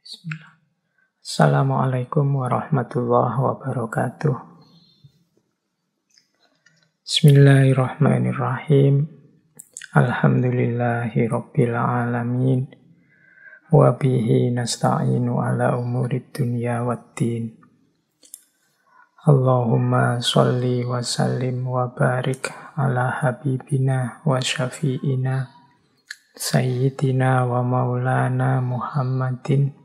Bismillah. Assalamualaikum warahmatullahi wabarakatuh. Bismillahirrahmanirrahim. Alhamdulillahi rabbil alamin. Wa bihi nasta'inu ala umurid dunya waddin. Allahumma sholli wa sallim wa barik ala habibina wa syafi'ina sayyidina wa maulana Muhammadin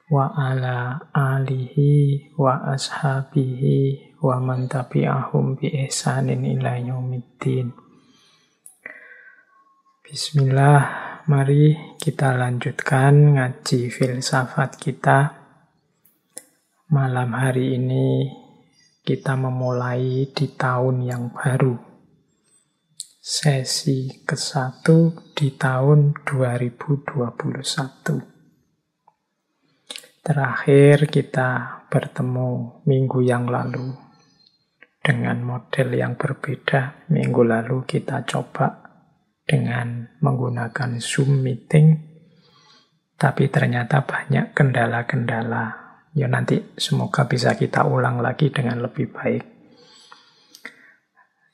wa ala alihi wa ashabihi wa man tabi'ahum bi ihsanin ila yaumiddin. Bismillah, mari kita lanjutkan ngaji filsafat kita. Malam hari ini kita memulai di tahun yang baru. Sesi ke-1 di tahun 2021. Terakhir kita bertemu minggu yang lalu dengan model yang berbeda. Minggu lalu kita coba dengan menggunakan Zoom meeting, tapi ternyata banyak kendala-kendala. Ya nanti semoga bisa kita ulang lagi dengan lebih baik.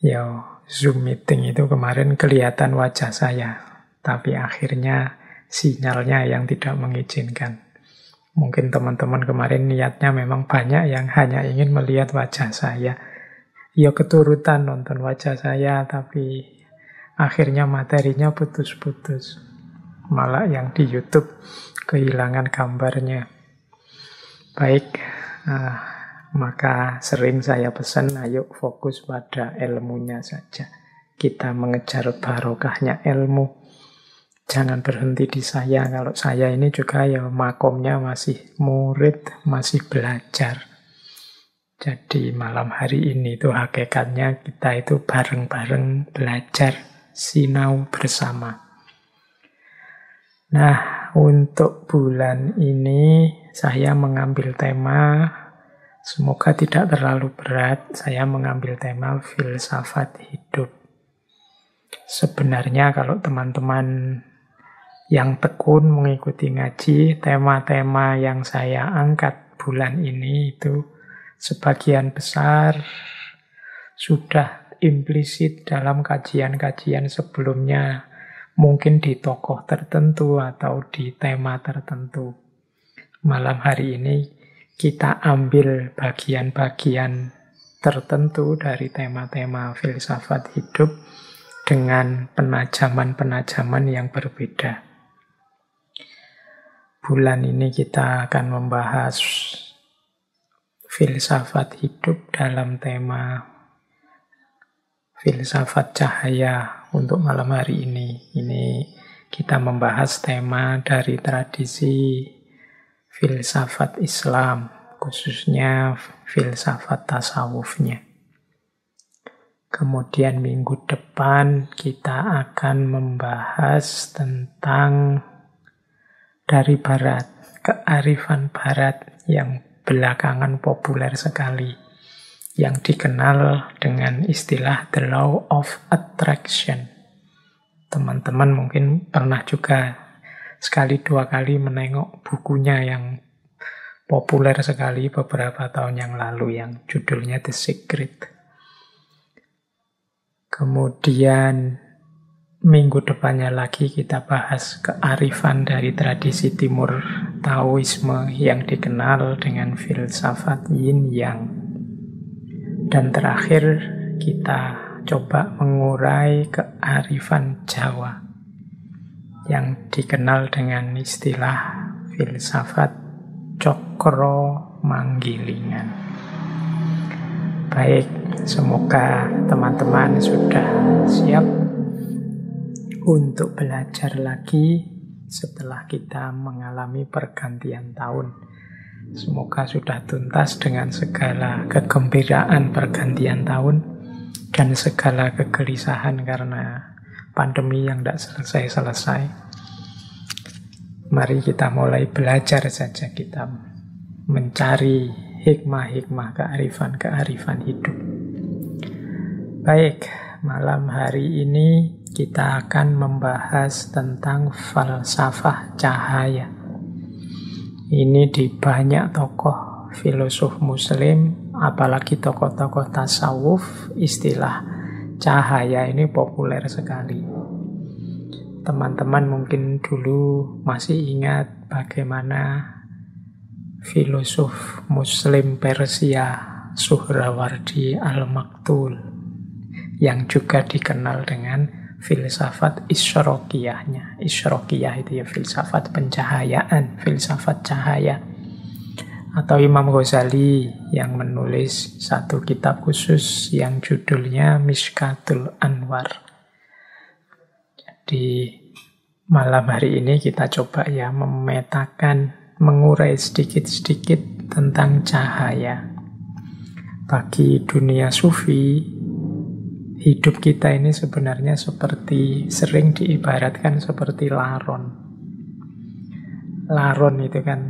Ya Zoom meeting itu kemarin kelihatan wajah saya, tapi akhirnya sinyalnya yang tidak mengizinkan. Mungkin teman-teman kemarin niatnya memang banyak yang hanya ingin melihat wajah saya. Ya keturutan nonton wajah saya, tapi akhirnya materinya putus-putus. Malah yang di YouTube kehilangan gambarnya. Baik, maka sering saya pesan, ayo fokus pada ilmunya saja. Kita mengejar barokahnya ilmu. Jangan berhenti di saya. Kalau saya ini juga ya makomnya masih murid, masih belajar. Jadi malam hari ini itu hakikatnya kita itu bareng-bareng belajar, sinau bersama. Nah, untuk bulan ini saya mengambil tema, semoga tidak terlalu berat, saya mengambil tema filsafat hidup. Sebenarnya kalau teman-teman yang tekun mengikuti ngaji, tema-tema yang saya angkat bulan ini itu sebagian besar sudah implisit dalam kajian-kajian sebelumnya, mungkin di tokoh tertentu atau di tema tertentu. Malam hari ini kita ambil bagian-bagian tertentu dari tema-tema filsafat hidup dengan penajaman-penajaman yang berbeda. Bulan ini kita akan membahas filsafat hidup dalam tema filsafat cahaya untuk malam hari ini. Ini kita membahas tema dari tradisi filsafat Islam, khususnya filsafat tasawufnya. Kemudian minggu depan kita akan membahas tentang dari barat, kearifan barat yang belakangan populer sekali, yang dikenal dengan istilah the law of attraction. Teman-teman mungkin pernah juga sekali dua kali menengok bukunya yang populer sekali beberapa tahun yang lalu, yang judulnya The Secret. Kemudian minggu depannya lagi kita bahas kearifan dari tradisi timur Taoisme yang dikenal dengan filsafat Yin Yang. Dan terakhir kita coba mengurai kearifan Jawa yang dikenal dengan istilah filsafat Cokro Manggilingan. Baik, semoga teman-teman sudah siap untuk belajar lagi setelah kita mengalami pergantian tahun. Semoga sudah tuntas dengan segala kegembiraan pergantian tahun dan segala kegelisahan karena pandemi yang tidak selesai-selesai. Mari kita mulai belajar saja, kita mencari hikmah-hikmah kearifan-kearifan hidup. Baik, malam hari ini kita akan membahas tentang falsafah cahaya. Ini di banyak tokoh filosof muslim, apalagi tokoh-tokoh tasawuf, istilah cahaya ini populer sekali. Teman-teman mungkin dulu masih ingat bagaimana filosof muslim Persia Suhrawardi Al-Maktul yang juga dikenal dengan filsafat Isyraqiyahnya. Isyraqiyah itu ya filsafat pencahayaan, filsafat cahaya. Atau Imam Ghazali yang menulis satu kitab khusus yang judulnya Mishkatul Anwar. Jadi malam hari ini kita coba ya memetakan, mengurai sedikit-sedikit tentang cahaya. Bagi dunia sufi, hidup kita ini sebenarnya seperti, sering diibaratkan seperti laron. Laron itu kan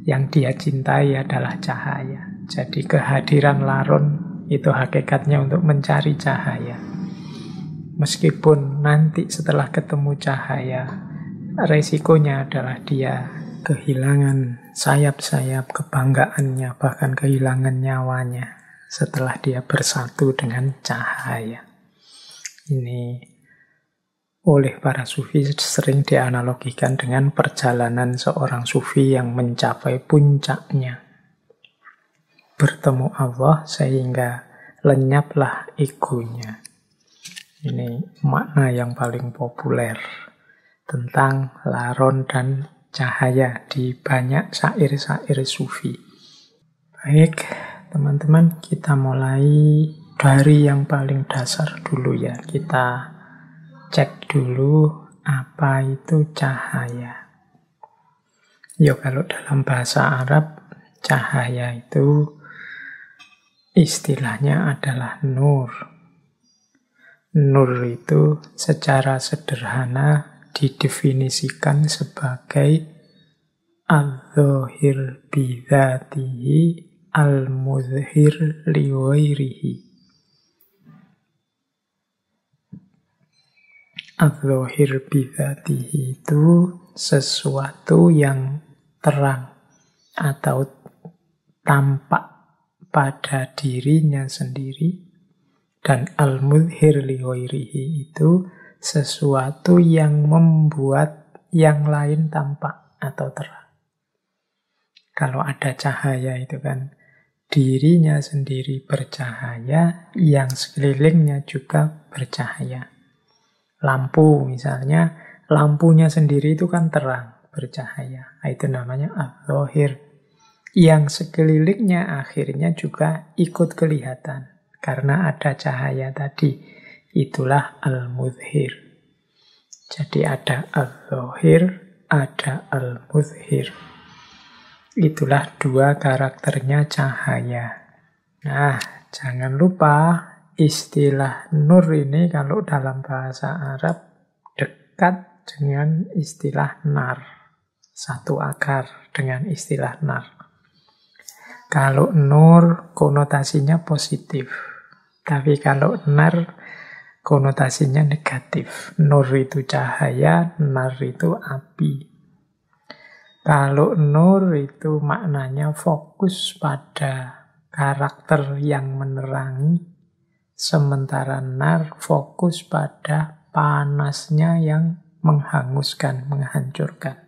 yang dia cintai adalah cahaya. Jadi kehadiran laron itu hakikatnya untuk mencari cahaya. Meskipun nanti setelah ketemu cahaya, resikonya adalah dia kehilangan sayap-sayap kebanggaannya, bahkan kehilangan nyawanya setelah dia bersatu dengan cahaya. Ini oleh para sufi sering dianalogikan dengan perjalanan seorang sufi yang mencapai puncaknya. Bertemu Allah sehingga lenyaplah egonya. Ini makna yang paling populer tentang laron dan cahaya di banyak syair-syair sufi. Baik, teman-teman, kita mulai dari yang paling dasar dulu ya. Kita cek dulu apa itu cahaya. Yo, kalau dalam bahasa Arab, cahaya itu istilahnya adalah nur. Nur itu secara sederhana didefinisikan sebagai al-dhahir bidzatihi al-mudhhir li ghairihi. Al-dhahir bidzatihi itu sesuatu yang terang atau tampak pada dirinya sendiri, dan al-mudhhir li ghairihi itu sesuatu yang membuat yang lain tampak atau terang. Kalau ada cahaya itu kan dirinya sendiri bercahaya, yang sekelilingnya juga bercahaya. Lampu misalnya, lampunya sendiri itu kan terang, bercahaya. Itu namanya al-dhahir. Yang sekelilingnya akhirnya juga ikut kelihatan karena ada cahaya tadi. Itulah al-mudhhir. Jadi ada al-dhahir, ada al-mudhhir. Itulah dua karakternya cahaya. Nah, jangan lupa istilah nur ini kalau dalam bahasa Arab dekat dengan istilah nar. Satu akar dengan istilah nar. Kalau nur konotasinya positif. Tapi kalau nar konotasinya negatif. Nur itu cahaya, nar itu api. Kalau nur itu maknanya fokus pada karakter yang menerangi, sementara nar fokus pada panasnya yang menghanguskan, menghancurkan.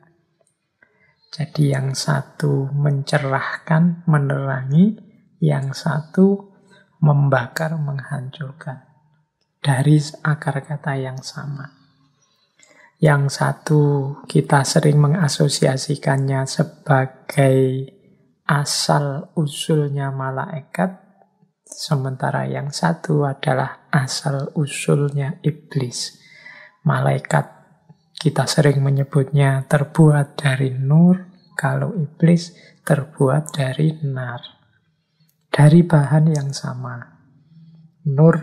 Jadi yang satu mencerahkan, menerangi, yang satu membakar, menghancurkan. Dari akar kata yang sama. Yang satu kita sering mengasosiasikannya sebagai asal usulnya malaikat, sementara yang satu adalah asal usulnya iblis. Malaikat kita sering menyebutnya terbuat dari nur, kalau iblis terbuat dari nar. Dari bahan yang sama. Nur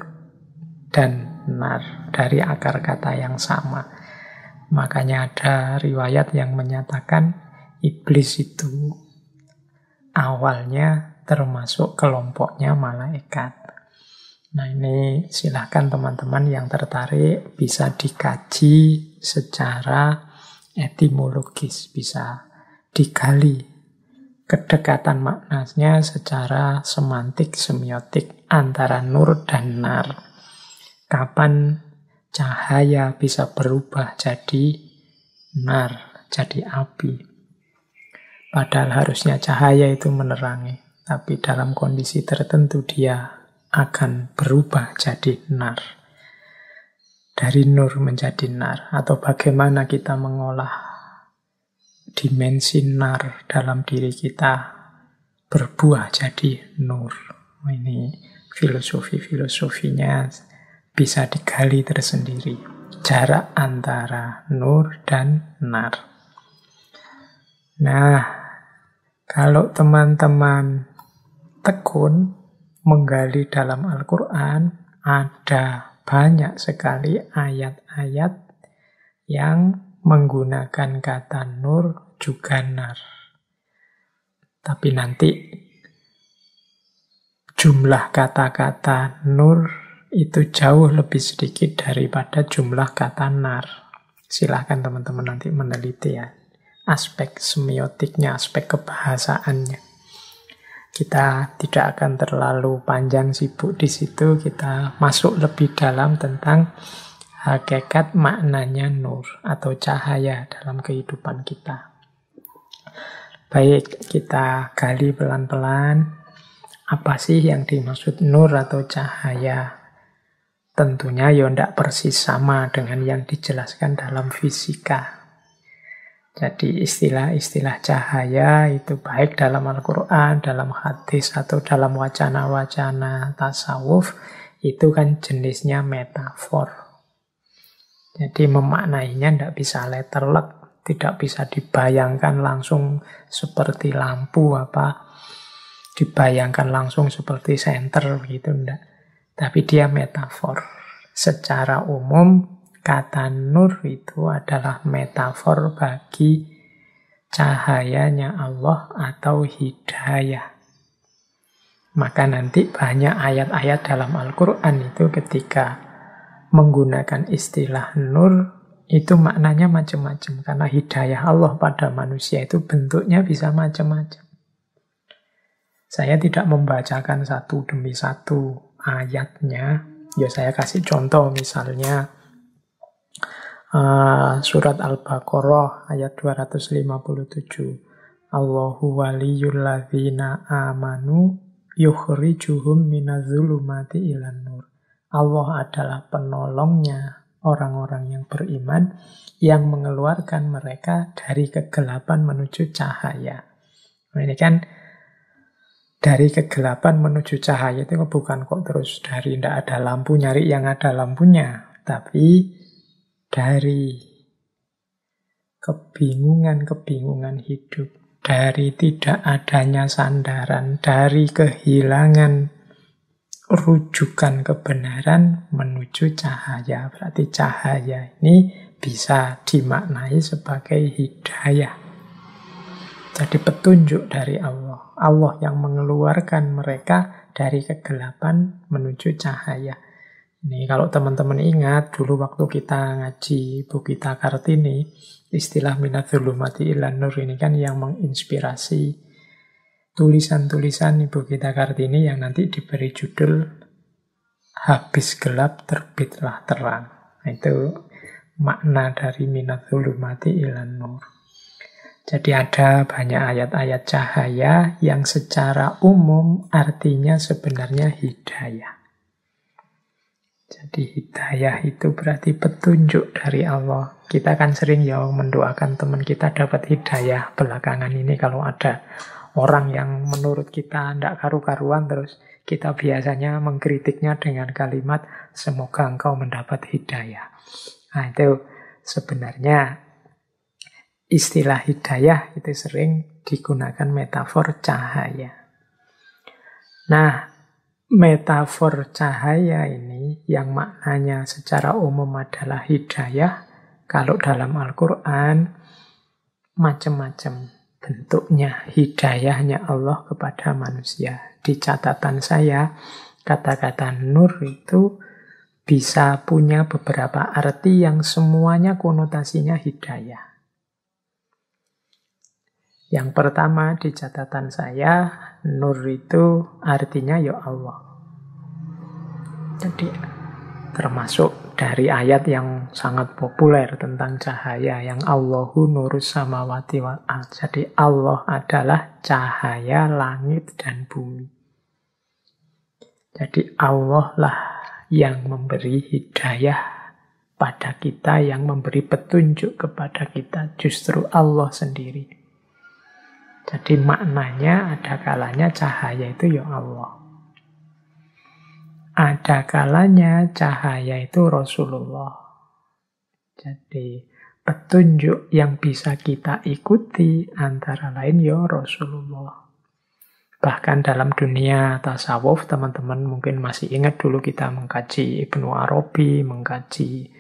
dan nar, dari akar kata yang sama. Makanya ada riwayat yang menyatakan iblis itu awalnya termasuk kelompoknya malaikat. Nah, ini silahkan teman-teman yang tertarik bisa dikaji secara etimologis, bisa digali kedekatan maknanya secara semantik, semiotik antara nur dan nar. Kapan cahaya bisa berubah jadi nar, jadi api. Padahal harusnya cahaya itu menerangi, tapi dalam kondisi tertentu dia akan berubah jadi nar. Dari nur menjadi nar. Atau bagaimana kita mengolah dimensi nar dalam diri kita berbuah jadi nur. Ini filosofinya bisa digali tersendiri. Jarak antara nur dan nar. Nah, kalau teman-teman tekun menggali dalam Al-Quran, ada banyak sekali ayat-ayat yang menggunakan kata nur juga nar. Tapi nanti jumlah kata-kata nur itu jauh lebih sedikit daripada jumlah kata nar. Silahkan teman-teman nanti meneliti ya. Aspek semiotiknya, aspek kebahasaannya. Kita tidak akan terlalu panjang sibuk di situ. Kita masuk lebih dalam tentang hakikat maknanya nur atau cahaya dalam kehidupan kita. Baik, kita gali pelan-pelan. Apa sih yang dimaksud nur atau cahaya? Tentunya ya tidak persis sama dengan yang dijelaskan dalam fisika. Jadi istilah-istilah cahaya itu baik dalam Al-Quran, dalam hadis, atau dalam wacana-wacana tasawuf, itu kan jenisnya metafor. Jadi memaknainya tidak bisa letterlek, tidak bisa dibayangkan langsung seperti lampu dibayangkan langsung seperti senter gitu, enggak. Tapi dia metafor. Secara umum, kata nur itu adalah metafor bagi cahayanya Allah atau hidayah. Maka nanti banyak ayat-ayat dalam Al-Quran itu ketika menggunakan istilah nur, itu maknanya macam-macam. Karena hidayah Allah pada manusia itu bentuknya bisa macam-macam. Saya tidak membacakan satu demi satu ayatnya. Ya saya kasih contoh misalnya surat Al-Baqarah ayat 257. Allahu waliyul ladzina amanu yukhrijuhum minadh-dhulumati ilan nur. Allah adalah penolongnya orang-orang yang beriman yang mengeluarkan mereka dari kegelapan menuju cahaya. Nah, ini kan dari kegelapan menuju cahaya itu bukan kok terus dari tidak ada lampu nyari yang ada lampunya. Tapi dari kebingungan hidup, dari tidak adanya sandaran, dari kehilangan rujukan kebenaran menuju cahaya. Berarti cahaya ini bisa dimaknai sebagai hidayah. Jadi petunjuk dari Allah. Allah yang mengeluarkan mereka dari kegelapan menuju cahaya. Ini kalau teman-teman ingat, dulu waktu kita ngaji Bu Gita Kartini, istilah minadh-dhulumati ilan nur ini kan yang menginspirasi tulisan-tulisan Ibu Gita Kartini yang nanti diberi judul Habis Gelap Terbitlah Terang. Nah, itu makna dari minadh-dhulumati ilan nur. Jadi ada banyak ayat-ayat cahaya yang secara umum artinya sebenarnya hidayah. Jadi hidayah itu berarti petunjuk dari Allah. Kita kan sering ya mendoakan teman kita dapat hidayah belakangan ini. Kalau ada orang yang menurut kita tidak karu-karuan, terus kita biasanya mengkritiknya dengan kalimat, semoga engkau mendapat hidayah. Nah itu sebenarnya istilah hidayah itu sering digunakan metafor cahaya. Nah, metafor cahaya ini yang maknanya secara umum adalah hidayah, kalau dalam Al-Quran macam-macam bentuknya hidayahnya Allah kepada manusia. Di catatan saya, kata-kata nur itu bisa punya beberapa arti yang semuanya konotasinya hidayah. Yang pertama di catatan saya, nur itu artinya ya Allah. Jadi termasuk dari ayat yang sangat populer tentang cahaya, yang Allahu nurus samawati wal ard. Jadi Allah adalah cahaya langit dan bumi. Jadi Allah lah yang memberi hidayah pada kita, yang memberi petunjuk kepada kita. Justru Allah sendiri. Jadi maknanya ada kalanya cahaya itu ya Allah. Ada kalanya cahaya itu Rasulullah. Jadi petunjuk yang bisa kita ikuti antara lain ya Rasulullah. Bahkan dalam dunia tasawuf, teman-teman mungkin masih ingat dulu kita mengkaji Ibnu Arabi, mengkaji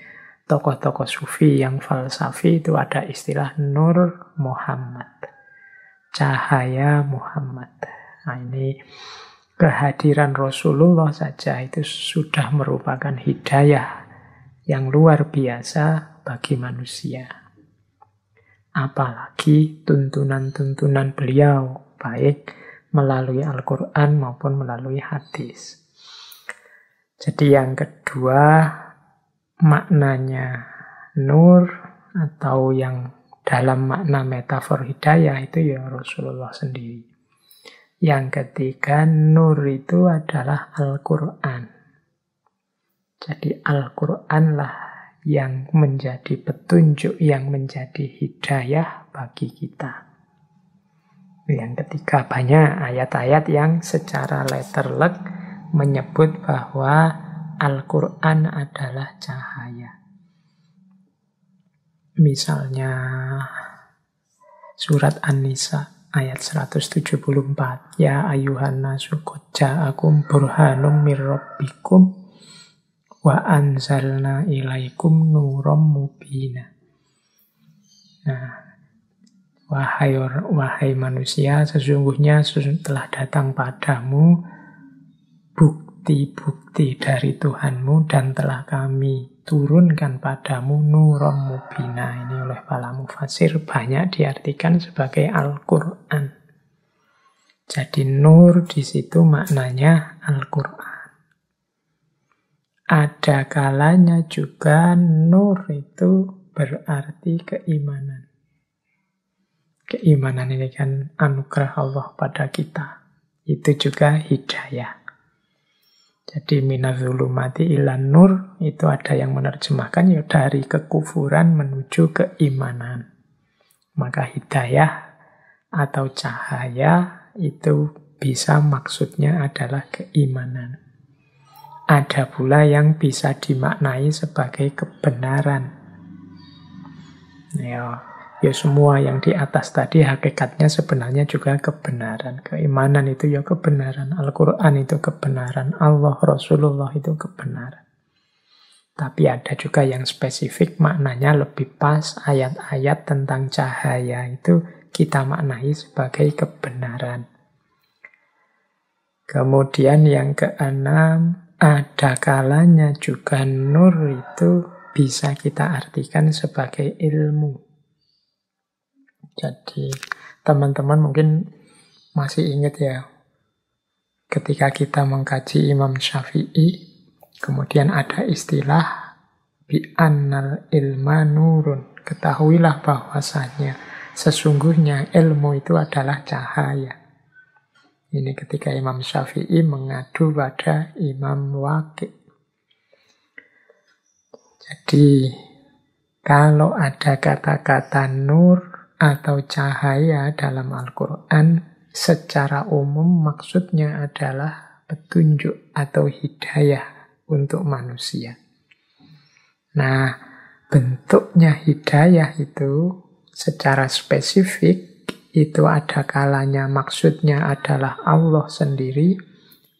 tokoh-tokoh sufi yang falsafi, itu ada istilah Nur Muhammad. Cahaya Muhammad. Nah ini kehadiran Rasulullah saja itu sudah merupakan hidayah yang luar biasa bagi manusia. Apalagi tuntunan-tuntunan beliau, baik melalui Al-Quran maupun melalui hadis. Jadi yang kedua, maknanya nur atau yang dalam makna metafor hidayah itu ya Rasulullah sendiri. Yang ketiga, nur itu adalah Al-Quran. Jadi Al-Quran lah yang menjadi petunjuk, yang menjadi hidayah bagi kita. Yang ketiga, banyak ayat-ayat yang secara letterlek menyebut bahwa Al-Quran adalah cahaya. Misalnya surat An-Nisa ayat 174. Ya ayuhan nasu qad ja'akum burhanum mir rabbikum wa anzalna ilaikum nuram mubina. Nah, wahai manusia, sesungguhnya telah datang padamu bukti-bukti dari Tuhanmu dan telah kami turunkan padamu nuram mubina. Ini oleh para mufasir banyak diartikan sebagai Al-Quran. Jadi nur di situ maknanya Al-Quran. Ada kalanya juga nur itu berarti keimanan. Keimanan ini kan anugerah Allah pada kita. Itu juga hidayah. Jadi minazulumati ilan nur, itu ada yang menerjemahkan ya dari kekufuran menuju keimanan. Maka hidayah atau cahaya itu bisa maksudnya adalah keimanan. Ada pula yang bisa dimaknai sebagai kebenaran. Ya semua yang di atas tadi hakikatnya sebenarnya juga kebenaran. Keimanan itu ya kebenaran. Al-Quran itu kebenaran. Allah, Rasulullah itu kebenaran. Tapi ada juga yang spesifik maknanya lebih pas. Ayat-ayat tentang cahaya itu kita maknai sebagai kebenaran. Kemudian yang keenam, ada kalanya juga nur itu bisa kita artikan sebagai ilmu. Jadi teman-teman mungkin masih ingat ya, ketika kita mengkaji Imam Syafi'i, kemudian ada istilah bi'annal ilma nurun. Ketahuilah bahwasanya sesungguhnya ilmu itu adalah cahaya. Ini ketika Imam Syafi'i mengadu pada Imam Waqi'. Jadi kalau ada kata-kata nur atau cahaya dalam Al-Quran, secara umum maksudnya adalah petunjuk atau hidayah untuk manusia. Nah, bentuknya hidayah itu secara spesifik, itu ada kalanya maksudnya adalah Allah sendiri,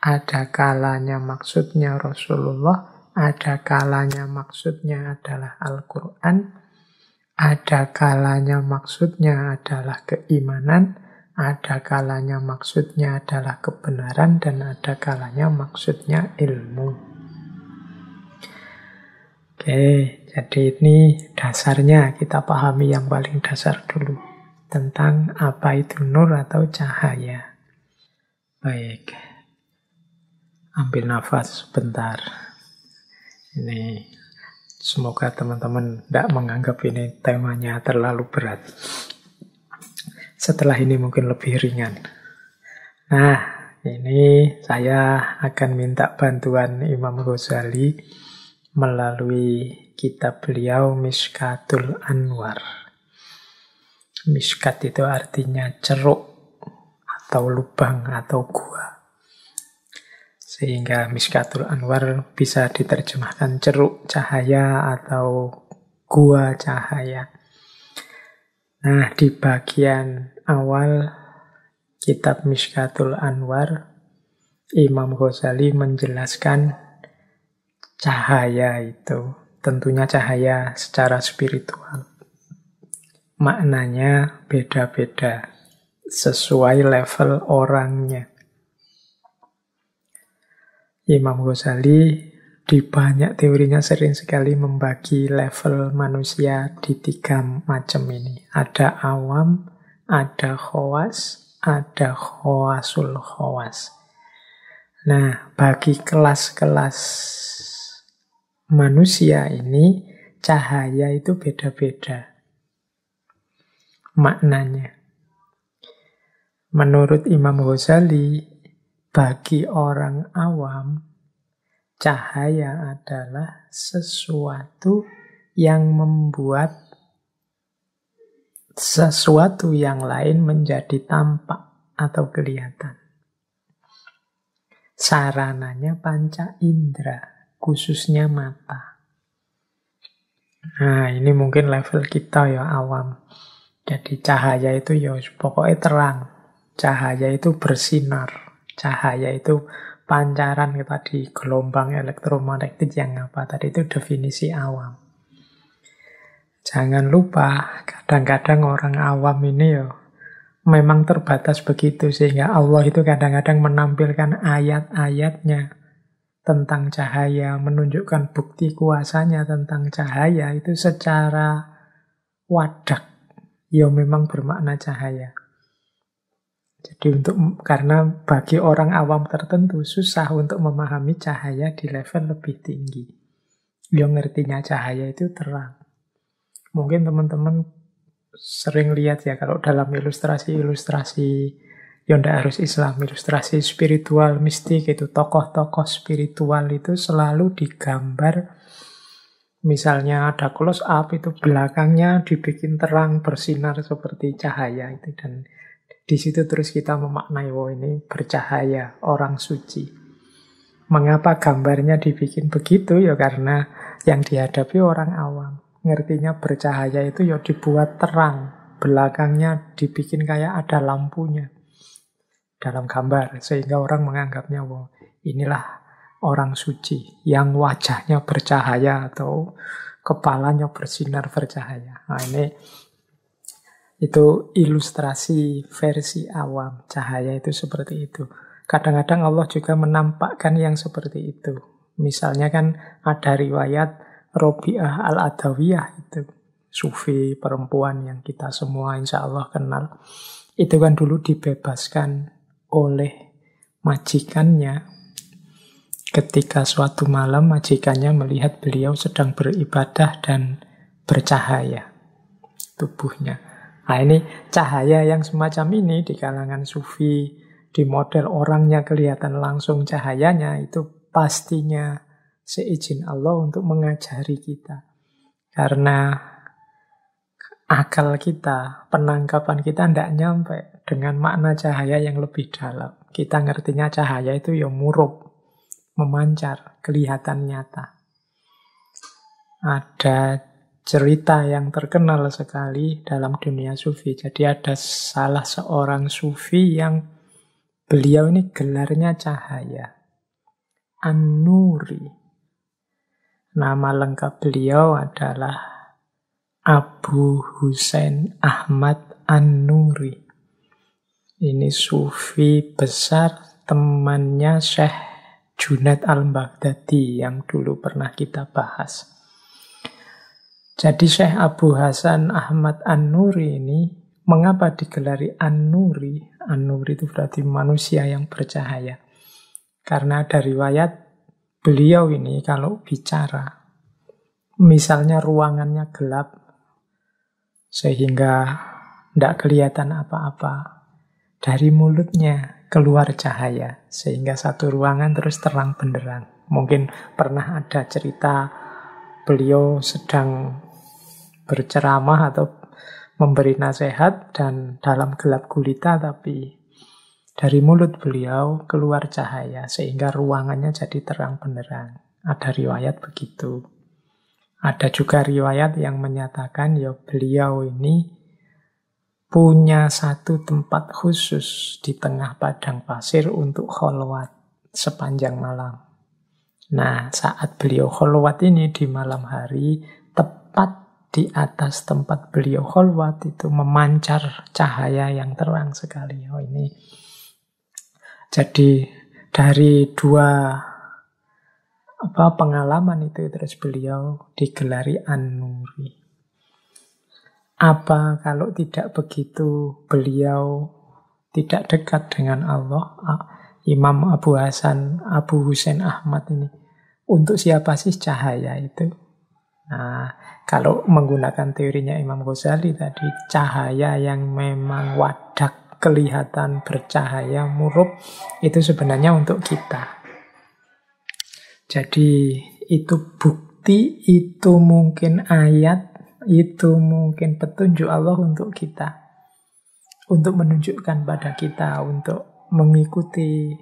ada kalanya maksudnya Rasulullah, ada kalanya maksudnya adalah Al-Quran, ada kalanya maksudnya adalah keimanan, ada kalanya maksudnya adalah kebenaran, dan ada kalanya maksudnya ilmu. Oke, jadi ini dasarnya kita pahami yang paling dasar dulu. tentang apa itu nur atau cahaya. Baik, ambil nafas sebentar. Ini semoga teman-teman tidak menganggap ini temanya terlalu berat. Setelah ini mungkin lebih ringan. Nah, ini saya akan minta bantuan Imam Ghazali melalui kitab beliau Mishkatul Anwar. Mishkat itu artinya ceruk atau lubang atau gua. Sehingga Mishkatul Anwar bisa diterjemahkan ceruk cahaya atau gua cahaya. Nah, di bagian awal kitab Mishkatul Anwar, Imam Ghazali menjelaskan cahaya itu, tentunya cahaya secara spiritual. Maknanya beda-beda, sesuai level orangnya. Imam Ghazali di banyak teorinya sering sekali membagi level manusia di 3 macam ini. Ada awam, ada khawas, ada khawasul khawas. Nah, bagi kelas-kelas manusia ini, cahaya itu beda-beda maknanya. Menurut Imam Ghazali, bagi orang awam, cahaya adalah sesuatu yang membuat sesuatu yang lain menjadi tampak atau kelihatan. Sarananya panca indera, khususnya mata. Nah, ini mungkin level kita ya awam. Jadi cahaya itu ya pokoknya terang. Cahaya itu bersinar. Cahaya itu pancaran tadi, gelombang elektromagnetik yang apa tadi, itu definisi awam. Jangan lupa, kadang-kadang orang awam ini ya memang terbatas begitu, sehingga Allah itu kadang-kadang menampilkan ayat-ayatnya tentang cahaya, menunjukkan bukti kuasanya tentang cahaya itu secara wadak, ya memang bermakna cahaya. Jadi karena bagi orang awam tertentu susah untuk memahami cahaya di level lebih tinggi. Yang ngertinya cahaya itu terang. Mungkin teman-teman sering lihat ya kalau dalam ilustrasi-ilustrasi yang tidak harus Islam, ilustrasi spiritual, mistik itu, tokoh-tokoh spiritual itu selalu digambar. Misalnya ada close up itu belakangnya dibikin terang bersinar seperti cahaya itu, dan di situ terus kita memaknai, oh ini bercahaya, orang suci. Mengapa gambarnya dibikin begitu? Ya karena yang dihadapi orang awam. Ngertinya bercahaya itu ya dibuat terang, belakangnya dibikin kayak ada lampunya dalam gambar, sehingga orang menganggapnya, wow, inilah orang suci yang wajahnya bercahaya atau kepalanya bersinar bercahaya. Nah, ini itu ilustrasi versi awam. Cahaya itu seperti itu. Kadang-kadang Allah juga menampakkan yang seperti itu. Misalnya kan ada riwayat Robi'ah al-Adawiyah itu, sufi perempuan yang kita semua insya Allah kenal. Itu kan dulu dibebaskan oleh majikannya. Ketika suatu malam majikannya melihat beliau sedang beribadah dan bercahaya tubuhnya. Nah, ini cahaya yang semacam ini di kalangan sufi, di model orangnya kelihatan langsung cahayanya, itu pastinya seizin Allah untuk mengajari kita. Karena akal kita, penangkapan kita tidak nyampe dengan makna cahaya yang lebih dalam. Kita ngertinya cahaya itu ya murub, memancar, kelihatan nyata. Ada cerita yang terkenal sekali dalam dunia sufi. Jadi ada salah seorang sufi yang beliau ini gelarnya cahaya, An-Nuri. Nama lengkap beliau adalah Abu Husain Ahmad An-Nuri. Ini sufi besar, temannya Syekh Junaid al-Baghdadi yang dulu pernah kita bahas. Jadi Syekh Abu Hasan Ahmad An-Nuri ini Mengapa digelari An-Nuri? An-Nuri itu berarti manusia yang bercahaya. Karena ada riwayat beliau ini kalau bicara, misalnya ruangannya gelap sehingga tidak kelihatan apa-apa, dari mulutnya keluar cahaya sehingga satu ruangan terus terang benderang. Mungkin pernah ada cerita beliau sedang berceramah atau memberi nasihat dan dalam gelap gulita, tapi dari mulut beliau keluar cahaya sehingga ruangannya jadi terang benderang. Ada riwayat begitu. Ada juga riwayat yang menyatakan ya beliau ini punya satu tempat khusus di tengah padang pasir untuk kholwat sepanjang malam. Nah, saat beliau kholwat ini di malam hari, tepat di atas tempat beliau kholwat itu memancar cahaya yang terang sekali. Oh, ini jadi dari dua pengalaman itu terus beliau digelari An-Nuri. Apa kalau tidak begitu beliau tidak dekat dengan Allah? Imam Abu Hasan, Abu Husain Ahmad ini, untuk siapa sih cahaya itu? Nah, kalau menggunakan teorinya Imam Ghazali tadi, cahaya yang memang wadak, kelihatan bercahaya, murub, itu sebenarnya untuk kita. Jadi itu bukti, itu mungkin ayat, itu mungkin petunjuk Allah untuk kita. Untuk menunjukkan pada kita, untuk mengikuti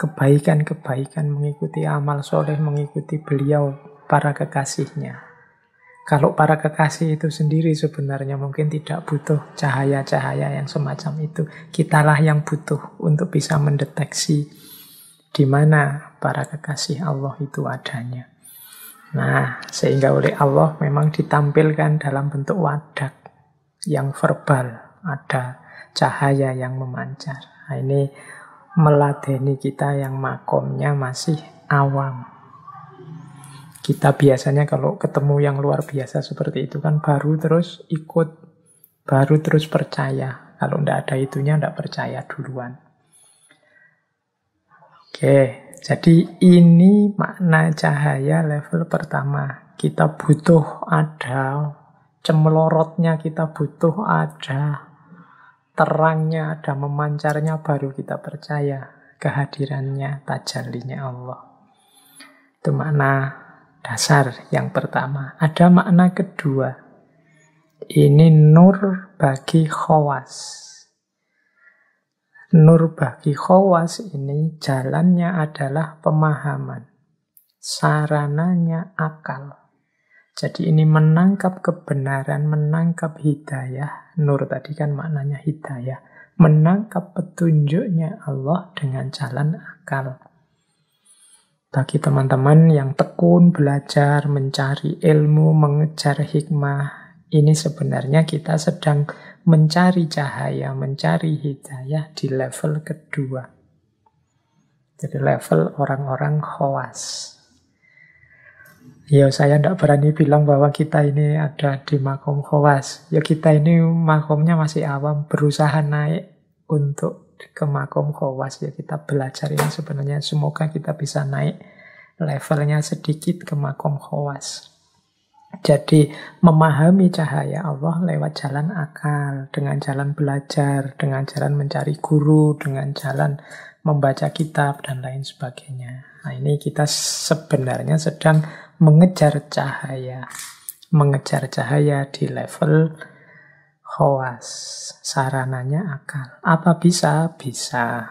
kebaikan-kebaikan, mengikuti amal soleh, mengikuti beliau, para kekasihnya. Kalau para kekasih itu sendiri sebenarnya mungkin tidak butuh cahaya-cahaya yang semacam itu. Kitalah yang butuh untuk bisa mendeteksi di mana para kekasih Allah itu adanya. Nah, sehingga oleh Allah memang ditampilkan dalam bentuk wadak yang verbal, ada cahaya yang memancar. Nah, ini meladeni kita yang makomnya masih awam. Kita biasanya kalau ketemu yang luar biasa seperti itu kan baru terus ikut, baru terus percaya. Kalau tidak ada itunya tidak percaya duluan. Oke, jadi ini makna cahaya level pertama. Kita butuh ada cemelorotnya, kita butuh ada terangnya, ada memancarnya, baru kita percaya kehadirannya, tajallinya Allah. Itu makna dasar yang pertama. Ada makna kedua. Ini nur bagi khawas. Nur bagi khawas ini jalannya adalah pemahaman. Sarananya akal. Jadi ini menangkap kebenaran, menangkap hidayah. Nur tadi kan maknanya hidayah. Menangkap petunjuknya Allah dengan jalan akal. Bagi teman-teman yang tekun belajar, mencari ilmu, mengejar hikmah, ini sebenarnya kita sedang mencari cahaya, mencari hidayah di level kedua. Jadi level orang-orang khawas. Ya, saya tidak berani bilang bahwa kita ini ada di makom khawas. Ya, kita ini makomnya masih awam, berusaha naik untuk ke makom khawas. Ya, kita belajar ini sebenarnya semoga kita bisa naik levelnya sedikit ke makom khawas. Jadi memahami cahaya Allah lewat jalan akal, dengan jalan belajar, dengan jalan mencari guru, dengan jalan membaca kitab dan lain sebagainya. Nah, ini kita sebenarnya sedang mengejar cahaya. Mengejar cahaya di level khawas. Sarananya akal. Apa bisa? Bisa.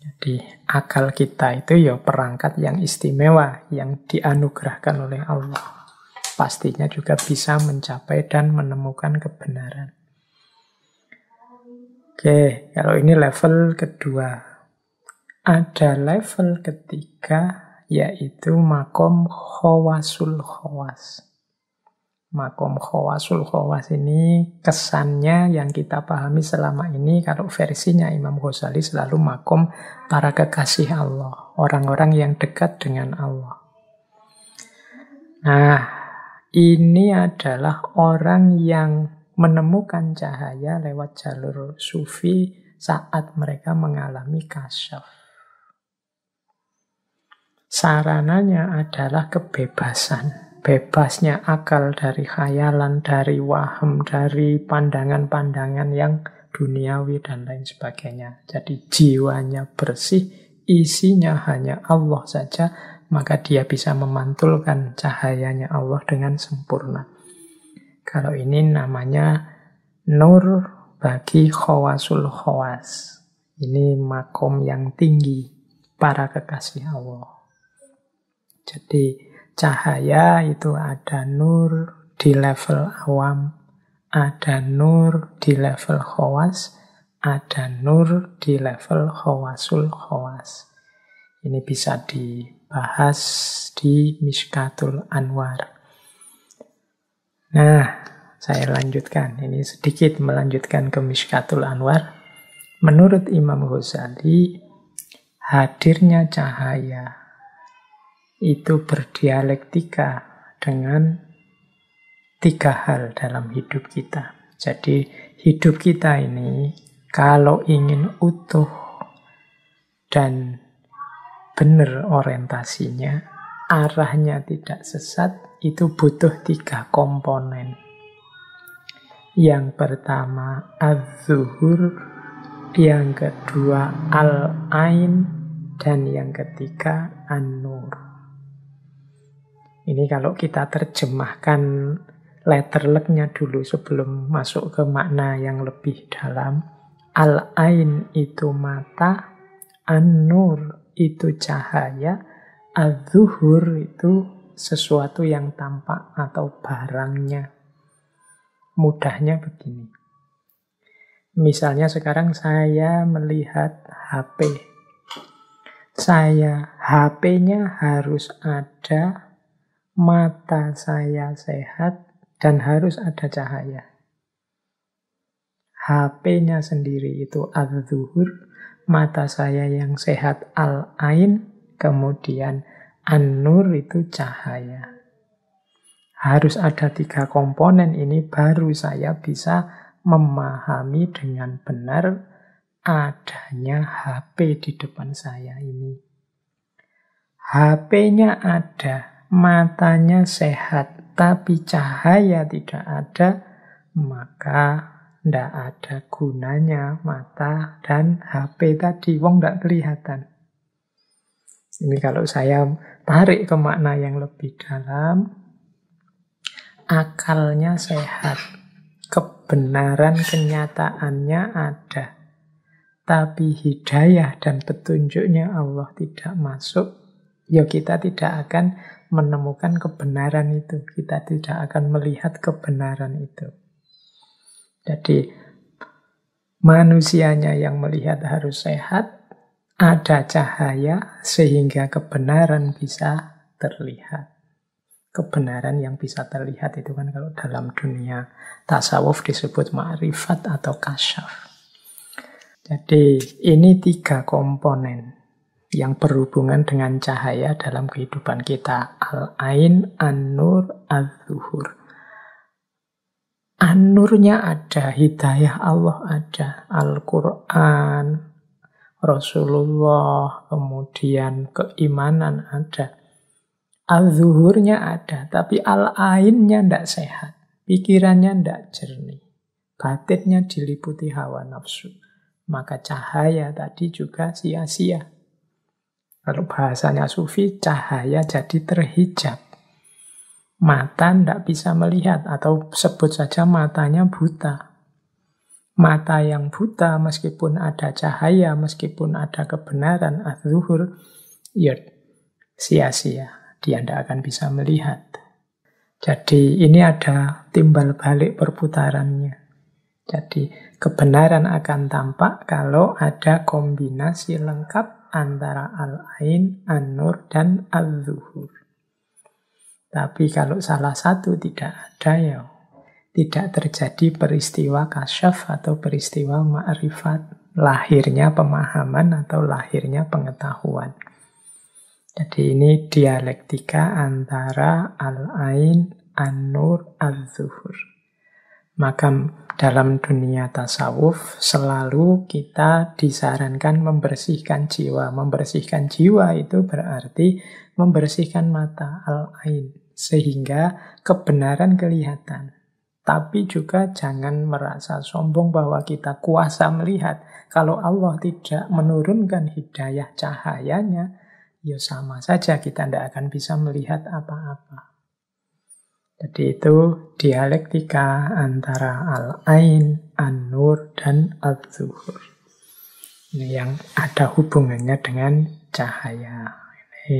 Jadi akal kita itu ya perangkat yang istimewa, yang dianugerahkan oleh Allah. Pastinya juga bisa mencapai dan menemukan kebenaran. Oke, kalau ini level kedua. Ada level ketiga, yaitu makom khawasul khawas. Makom khawasul khawas ini kesannya yang kita pahami selama ini, kalau versinya Imam Ghazali selalu makom para kekasih Allah, orang-orang yang dekat dengan Allah. Nah, ini adalah orang yang menemukan cahaya lewat jalur sufi saat mereka mengalami kasyaf. Sarananya adalah kebebasan. Bebasnya akal dari khayalan, dari waham, dari pandangan-pandangan yang duniawi dan lain sebagainya. Jadi jiwanya bersih, isinya hanya Allah saja, maka dia bisa memantulkan cahayanya Allah dengan sempurna. Kalau ini namanya nur bagi khawasul khawas. Ini makom yang tinggi para kekasih Allah. Jadi cahaya itu ada nur di level awam, ada nur di level khawas, ada nur di level khawasul khawas. Ini bisa dibahas di Mishkatul Anwar. Nah, saya lanjutkan. Ini sedikit melanjutkan ke Mishkatul Anwar. Menurut Imam Ghazali, hadirnya cahaya itu berdialektika dengan 3 hal dalam hidup kita. Jadi hidup kita ini kalau ingin utuh dan benar orientasinya, arahnya tidak sesat, itu butuh 3 komponen. Yang pertama az-zuhur, yang kedua al-ain, dan yang ketiga an-nur. Ini kalau kita terjemahkan letterleknya dulu sebelum masuk ke makna yang lebih dalam. Al-ain itu mata, an-nur itu cahaya, az-zuhur itu sesuatu yang tampak atau barangnya. Mudahnya begini. Misalnya sekarang saya melihat HP. HP-nya harus ada, mata saya sehat, dan harus ada cahaya. HP-nya sendiri itu az-zuhur, mata saya yang sehat al-ain, kemudian an-nur itu cahaya. Harus ada 3 komponen ini baru saya bisa memahami dengan benar adanya HP di depan saya ini. HP-nya ada, matanya sehat, tapi cahaya tidak ada, maka tidak ada gunanya mata dan HP tadi, wong tidak kelihatan. Ini kalau saya tarik ke makna yang lebih dalam, akalnya sehat, kebenaran kenyataannya ada, tapi hidayah dan petunjuknya Allah tidak masuk, ya kita tidak akan menemukan kebenaran itu. Kita tidak akan melihat kebenaran itu. Jadi manusianya yang melihat harus sehat, ada cahaya sehingga kebenaran bisa terlihat. Kebenaran yang bisa terlihat itu kan kalau dalam dunia tasawuf disebut ma'rifat atau kasyaf. Jadi ini 3 komponen yang berhubungan dengan cahaya dalam kehidupan kita. Al-ain, an-nur, az-zuhur. An-nurnya ada, hidayah Allah ada, Al-Quran, Rasulullah, kemudian keimanan ada. Az-zuhurnya ada, tapi al-ainnya tidak sehat. Pikirannya tidak jernih. Batinnya diliputi hawa nafsu. Maka cahaya tadi juga sia-sia. Kalau bahasanya sufi, cahaya jadi terhijab. Mata tidak bisa melihat, atau sebut saja matanya buta. Mata yang buta meskipun ada cahaya, meskipun ada kebenaran, az-zuhur, ya sia-sia. Dia tidak akan bisa melihat. Jadi ini ada timbal balik perputarannya. Jadi kebenaran akan tampak kalau ada kombinasi lengkap antara al-ain, an-nur, dan az-zuhur. Tapi kalau salah satu tidak ada, ya tidak terjadi peristiwa kasyaf atau peristiwa ma'rifat, lahirnya pemahaman atau lahirnya pengetahuan. Jadi ini dialektika antara al-ain, an-nur, az-zuhur. Maka dalam dunia tasawuf selalu kita disarankan membersihkan jiwa. Membersihkan jiwa itu berarti membersihkan mata, al-ain, sehingga kebenaran kelihatan. Tapi juga jangan merasa sombong bahwa kita kuasa melihat. Kalau Allah tidak menurunkan hidayah cahayanya, ya sama saja kita tidak akan bisa melihat apa-apa. Jadi itu dialektika antara al-ain, an-nur, dan al-zuhur. Ini yang ada hubungannya dengan cahaya. Ini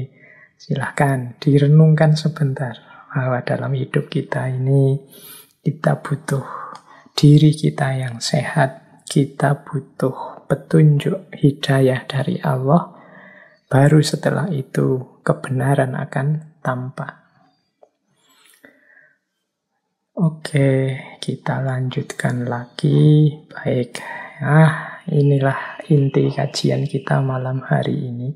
silahkan direnungkan sebentar bahwa dalam hidup kita ini kita butuh diri kita yang sehat, kita butuh petunjuk hidayah dari Allah, baru setelah itu kebenaran akan tampak. Oke, kita lanjutkan lagi. Baik, inilah inti kajian kita malam hari ini.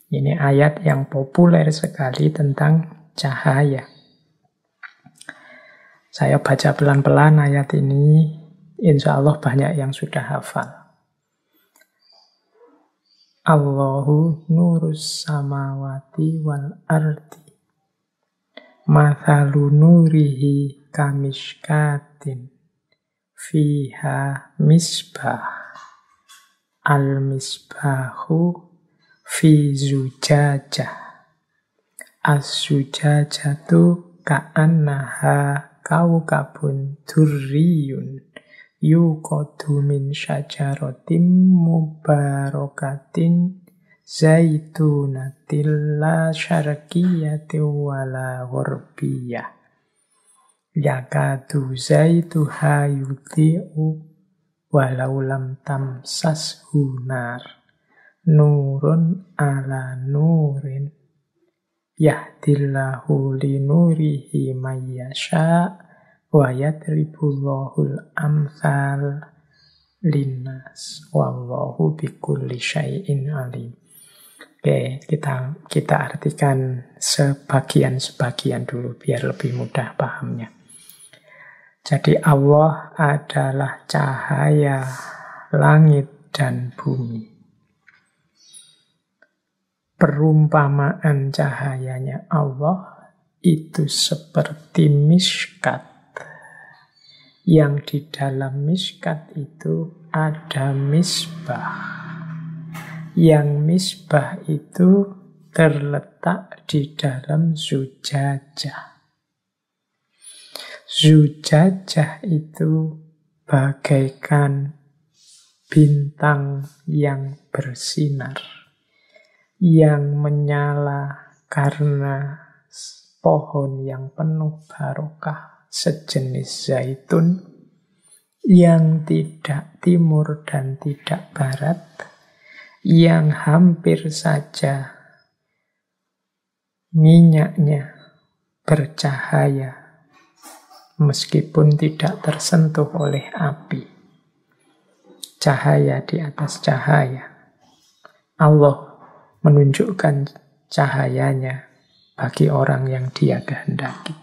Ini ayat yang populer sekali tentang cahaya. Saya baca pelan-pelan ayat ini, insya Allah banyak yang sudah hafal. Allahu nurus samawati wal ardi. Mathalu nurihi kamishkatin fiha misbah al-misbahu fi zujajah as-zujajatu ka'annaha kaukabun durriyun yuqadu min syajaratin mubarakatin zaitunatil la syarqiyati wala gharbiyah yakadu zaituha yudhi'u walau lam tamsashu nar nurun ala nurin yahdillahu linurihi mayyasha wa yadribullahul amthal linnas wallahu bikulli syai'in alim. Oke, kita artikan sebagian-sebagian dulu biar lebih mudah pahamnya. Jadi Allah adalah cahaya langit dan bumi. Perumpamaan cahayanya Allah itu seperti miskat. Yang di dalam miskat itu ada misbah. Yang misbah itu terletak di dalam zujajah. Zujajah itu bagaikan bintang yang bersinar, yang menyala karena pohon yang penuh barokah sejenis zaitun, yang tidak timur dan tidak barat, yang hampir saja minyaknya bercahaya meskipun tidak tersentuh oleh api. Cahaya di atas cahaya. Allah menunjukkan cahayanya bagi orang yang Dia kehendaki.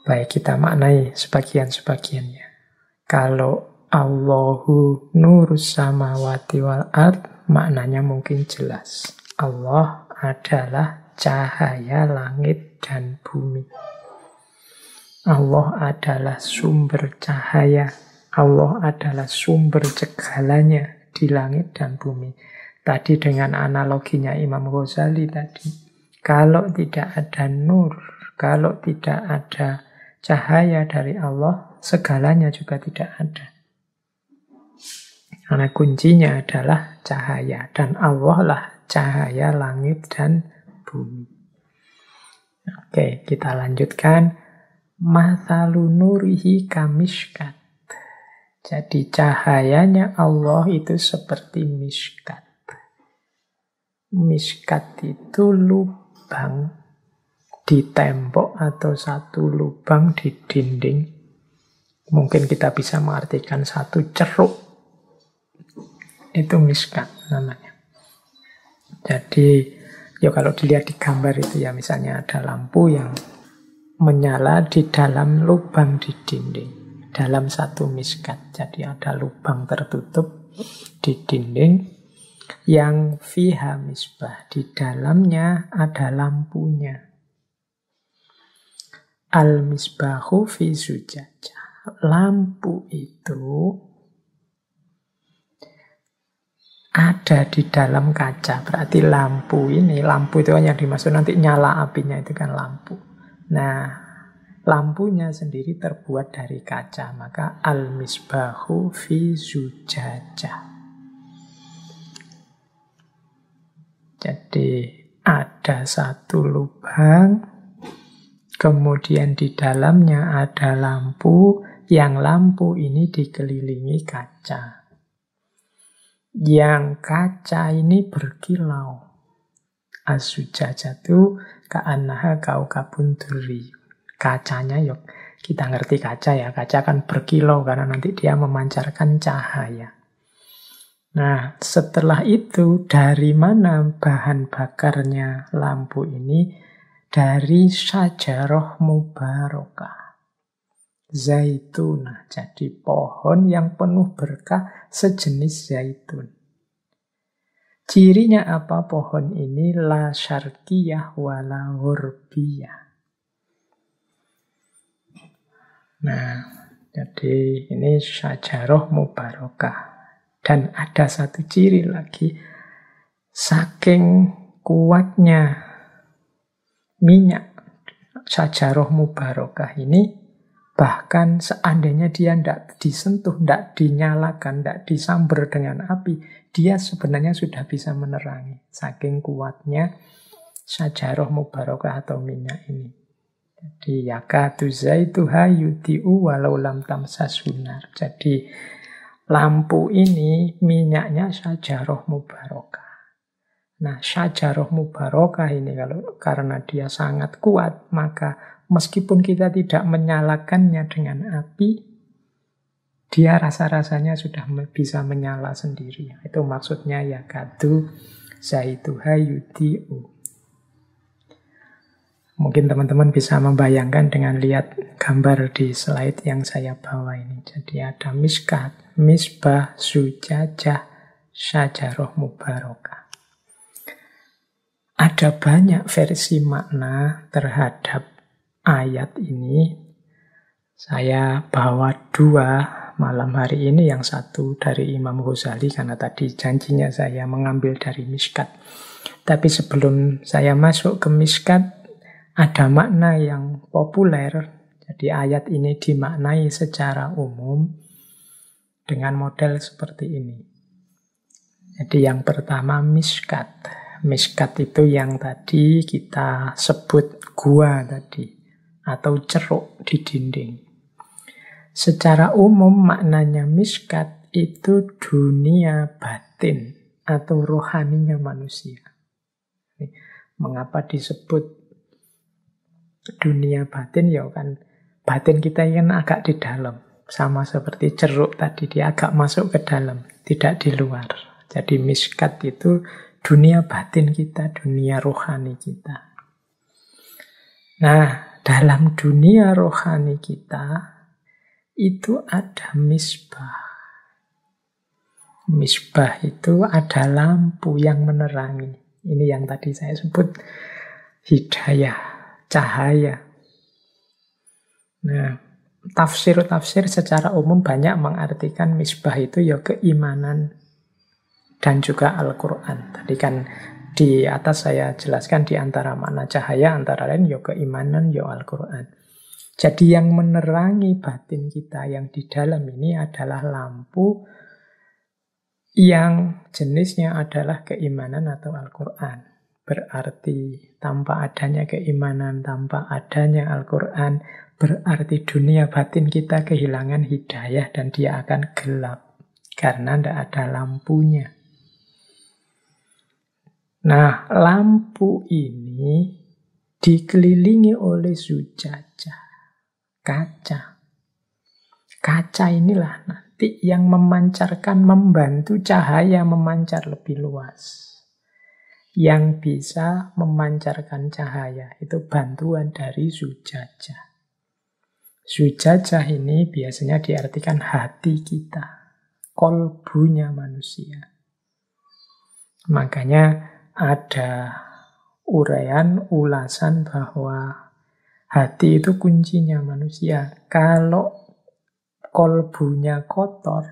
Baik, kita maknai sebagian-sebagiannya. Kalau Allahu nurus samawati wal ard, maknanya mungkin jelas. Allah adalah cahaya langit dan bumi. Allah adalah sumber cahaya. Allah adalah sumber segalanya di langit dan bumi. Tadi dengan analoginya Imam Ghazali tadi. Kalau tidak ada nur, kalau tidak ada cahaya dari Allah, segalanya juga tidak ada. Karena kuncinya adalah cahaya. Dan Allah lah cahaya langit dan bumi. Oke, kita lanjutkan. Mathalu nurihi kamishkat. Jadi cahayanya Allah itu seperti miskat. Miskat itu lubang di tembok atau satu lubang di dinding. Mungkin kita bisa mengartikan satu ceruk. Itu miskat namanya. Jadi, ya kalau dilihat di gambar itu ya misalnya ada lampu yang menyala di dalam lubang di dinding, dalam satu miskat. Jadi ada lubang tertutup di dinding yang fiha misbah, di dalamnya ada lampunya. Al-misbahu fi zujajah. Lampu itu ada di dalam kaca. Berarti lampu itu yang dimaksud nanti nyala apinya itu kan lampu. Nah, lampunya sendiri terbuat dari kaca. Maka al-misbahu fi zujajah. Jadi ada satu lubang, kemudian di dalamnya ada lampu, yang lampu ini dikelilingi kaca. Yang kaca ini berkilau. Az-zujajatu ka'annaha kaukabun durri. Kacanya yuk, kita ngerti kaca ya. Kaca kan berkilau karena nanti dia memancarkan cahaya. Nah, setelah itu dari mana bahan bakarnya lampu ini? Dari syajarah mubarakah. Zaitunah, jadi pohon yang penuh berkah sejenis zaitun. Cirinya apa pohon ini? La syarqiyah wala ghurbiyah. Nah, jadi ini syajarah mubarakah. Dan ada satu ciri lagi, saking kuatnya minyak syajarah mubarakah ini, bahkan seandainya dia tidak disentuh, tidak dinyalakan, tidak disambar dengan api, dia sebenarnya sudah bisa menerangi. Saking kuatnya syajarah mubarakah atau minyak ini. Jadi yakatu zaituha yudhi'u walau lam tamsas sunar. Jadi lampu ini minyaknya syajarah mubarakah. Nah, syajarah mubarakah ini karena dia sangat kuat, maka meskipun kita tidak menyalakannya dengan api, dia rasa-rasanya sudah bisa menyala sendiri. Itu maksudnya yakatu zaituha yudhi'u. Mungkin teman-teman bisa membayangkan dengan lihat gambar di slide yang saya bawa ini. Jadi ada miskat, misbah, zujajah, syajarah mubarakah. Ada banyak versi makna terhadap ayat ini. Saya bawa dua malam hari ini, yang satu dari Imam Ghazali karena tadi janjinya saya mengambil dari miskat. Tapi sebelum saya masuk ke miskat, ada makna yang populer. Jadi ayat ini dimaknai secara umum dengan model seperti ini. Jadi yang pertama miskat. Miskat itu yang tadi kita sebut gua tadi, atau ceruk di dinding. Secara umum maknanya miskat itu dunia batin atau rohaninya manusia. Mengapa disebut dunia batin? Ya kan batin kita kan agak di dalam, sama seperti ceruk tadi, dia agak masuk ke dalam, tidak di luar. Jadi miskat itu dunia batin kita, dunia rohani kita. Nah, dalam dunia rohani kita itu ada misbah. Misbah itu ada lampu yang menerangi. Ini yang tadi saya sebut hidayah, cahaya. Nah, tafsir-tafsir secara umum banyak mengartikan misbah itu ya keimanan dan juga Al-Quran. Tadi kan di atas saya jelaskan di antara makna cahaya, antara lain ya keimanan, ya Al-Quran. Jadi yang menerangi batin kita yang di dalam ini adalah lampu yang jenisnya adalah keimanan atau Al-Quran. Berarti tanpa adanya keimanan, tanpa adanya Al-Quran, berarti dunia batin kita kehilangan hidayah dan dia akan gelap karena tidak ada lampunya. Nah, lampu ini dikelilingi oleh zujajah, kaca. Kaca inilah nanti yang memancarkan, membantu cahaya memancar lebih luas. yang bisa memancarkan cahaya. Itu bantuan dari zujajah. Zujajah ini biasanya diartikan hati kita, kolbunya manusia. Makanya ada ulasan bahwa hati itu kuncinya manusia. Kalau kolbunya kotor,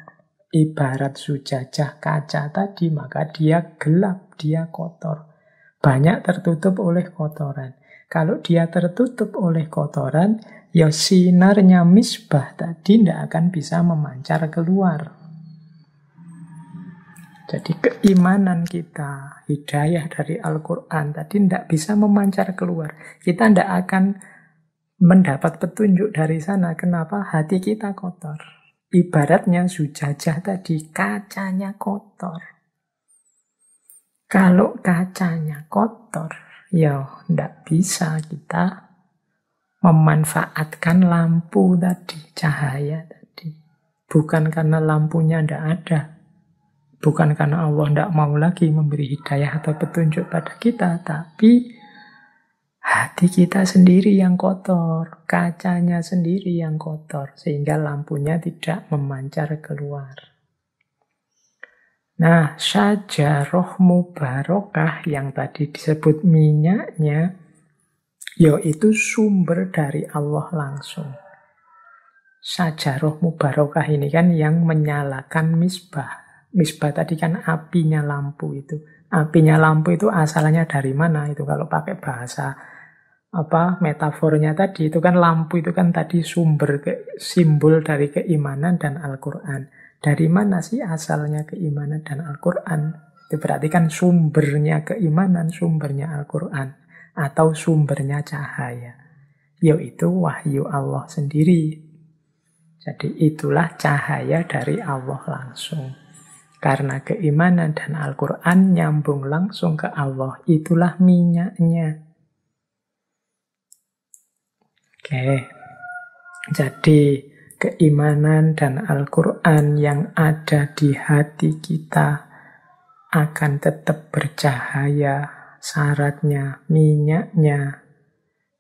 ibarat zujajah kaca tadi, maka dia gelap, dia kotor. Banyak tertutup oleh kotoran. Kalau dia tertutup oleh kotoran, ya sinarnya misbah tadi tidak akan bisa memancar keluar. Jadi keimanan kita, hidayah dari Al-Quran tadi tidak bisa memancar keluar. Kita tidak akan mendapat petunjuk dari sana. Kenapa? Hati kita kotor. Ibaratnya zujajah tadi, kacanya kotor. Kalau kacanya kotor, ya tidak bisa kita memanfaatkan lampu tadi, cahaya tadi. Bukan karena lampunya tidak ada. Bukan karena Allah tidak mau lagi memberi hidayah atau petunjuk pada kita. Tapi hati kita sendiri yang kotor, kacanya sendiri yang kotor, sehingga lampunya tidak memancar keluar. Nah, syajarah mubarakah yang tadi disebut minyaknya, yaitu sumber dari Allah langsung. Syajarah mubarakah ini kan yang menyalakan misbah. Misbah tadi kan apinya lampu itu. Apinya lampu itu asalnya dari mana? Itu kalau pakai bahasa metafornya tadi, itu kan lampu itu kan tadi simbol dari keimanan dan Al-Quran. Dari mana sih asalnya keimanan dan Al-Quran? Itu berarti kan sumbernya keimanan, sumbernya Al-Quran, atau sumbernya cahaya, yaitu wahyu Allah sendiri. Jadi itulah cahaya dari Allah langsung. Karena keimanan dan Al-Quran nyambung langsung ke Allah, itulah minyaknya. Oke, jadi keimanan dan Al-Quran yang ada di hati kita akan tetap bercahaya, syaratnya, minyaknya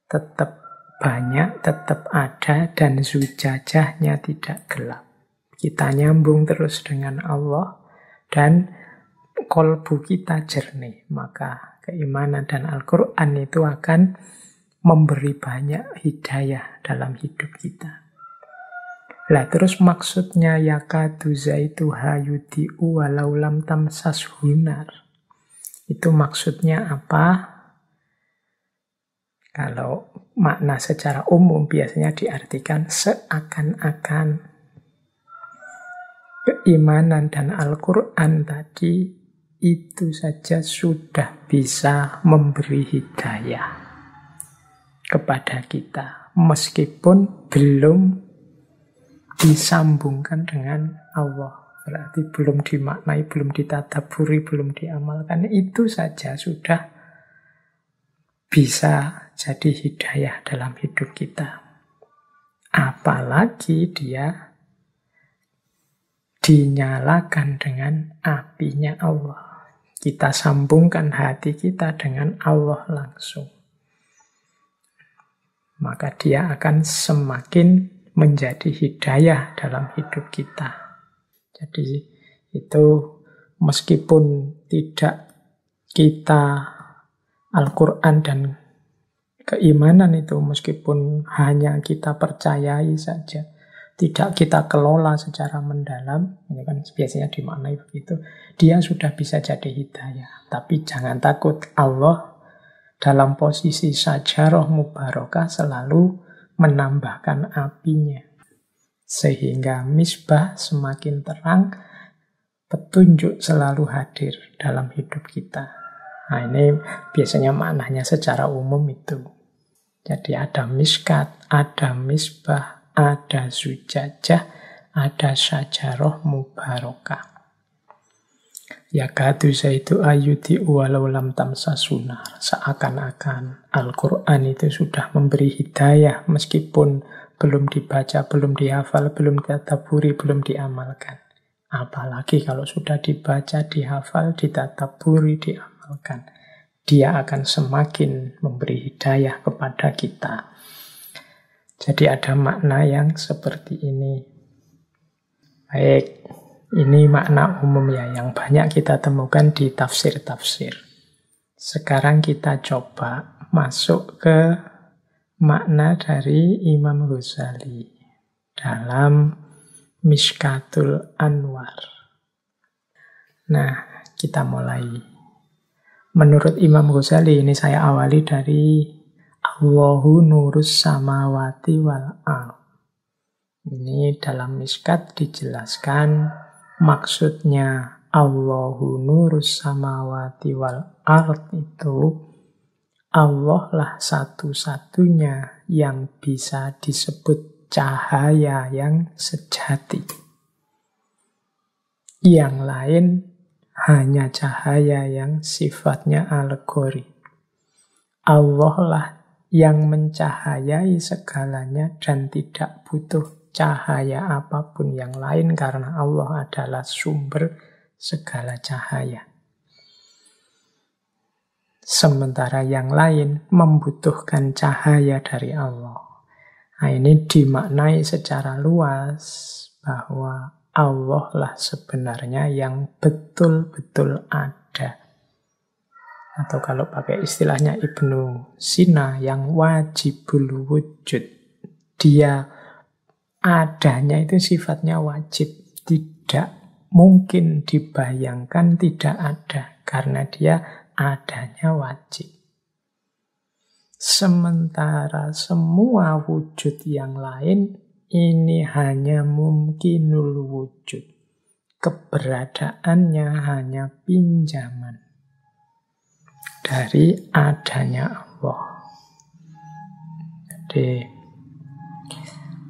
tetap banyak, tetap ada, dan zujajahnya tidak gelap. Kita nyambung terus dengan Allah, dan kolbu kita jernih, maka keimanan dan Al-Quran itu akan memberi banyak hidayah dalam hidup kita. Lah terus maksudnya yakadu zaitu hayudi'u walau lam tamsas hunar. Itu maksudnya apa? Kalau makna secara umum biasanya diartikan seakan-akan keimanan dan Al-Quran tadi itu saja sudah bisa memberi hidayah kepada kita, meskipun belum disambungkan dengan Allah. Berarti belum dimaknai, belum ditadaburi, belum diamalkan. Itu saja sudah bisa jadi hidayah dalam hidup kita. Apalagi dia dinyalakan dengan apinya Allah. Kita sambungkan hati kita dengan Allah langsung. Maka dia akan semakin menjadi hidayah dalam hidup kita. Jadi itu meskipun tidak kita Al-Quran dan keimanan itu, meskipun hanya kita percayai saja, tidak kita kelola secara mendalam, ini kan biasanya dimaknai begitu, dia sudah bisa jadi hidayah. Tapi jangan takut, Allah dalam posisi syajarah mubarakah selalu menambahkan apinya. Sehingga misbah semakin terang, petunjuk selalu hadir dalam hidup kita. Nah ini biasanya maknanya secara umum itu. Jadi ada miskat, ada misbah, ada zujajah, ada syajarah mubarakah. Yakadu zaitu ayuti walau lam tamsasunar. Seakan-akan Al-Quran itu sudah memberi hidayah meskipun belum dibaca, belum dihafal, belum ditadaburi, belum diamalkan. Apalagi kalau sudah dibaca, dihafal, ditadaburi, diamalkan. dia akan semakin memberi hidayah kepada kita. Jadi ada makna yang seperti ini. Baik, ini makna umum ya, yang banyak kita temukan di tafsir-tafsir. Sekarang kita coba masuk ke makna dari Imam Ghazali dalam Mishkatul Anwar. Nah, kita mulai. Menurut Imam Ghazali, ini saya awali dari Allahu nurus samawati wal ardh. Ini dalam Mishkat dijelaskan maksudnya Allahu nurus samawati wal ardh itu Allah lah satu-satunya yang bisa disebut cahaya yang sejati. Yang lain hanya cahaya yang sifatnya alegori. Allah lah yang mencahayai segalanya dan tidak butuh cahaya apapun yang lain karena Allah adalah sumber segala cahaya. Sementara yang lain membutuhkan cahaya dari Allah. Nah, ini dimaknai secara luas bahwa Allah lah sebenarnya yang betul-betul ada. Atau kalau pakai istilahnya Ibnu Sina, yang wajibul wujud. Dia adanya itu sifatnya wajib. Tidak mungkin dibayangkan tidak ada. Karena dia adanya wajib. Sementara semua wujud yang lain ini hanya mungkinul wujud. Keberadaannya hanya pinjaman dari adanya Allah. Jadi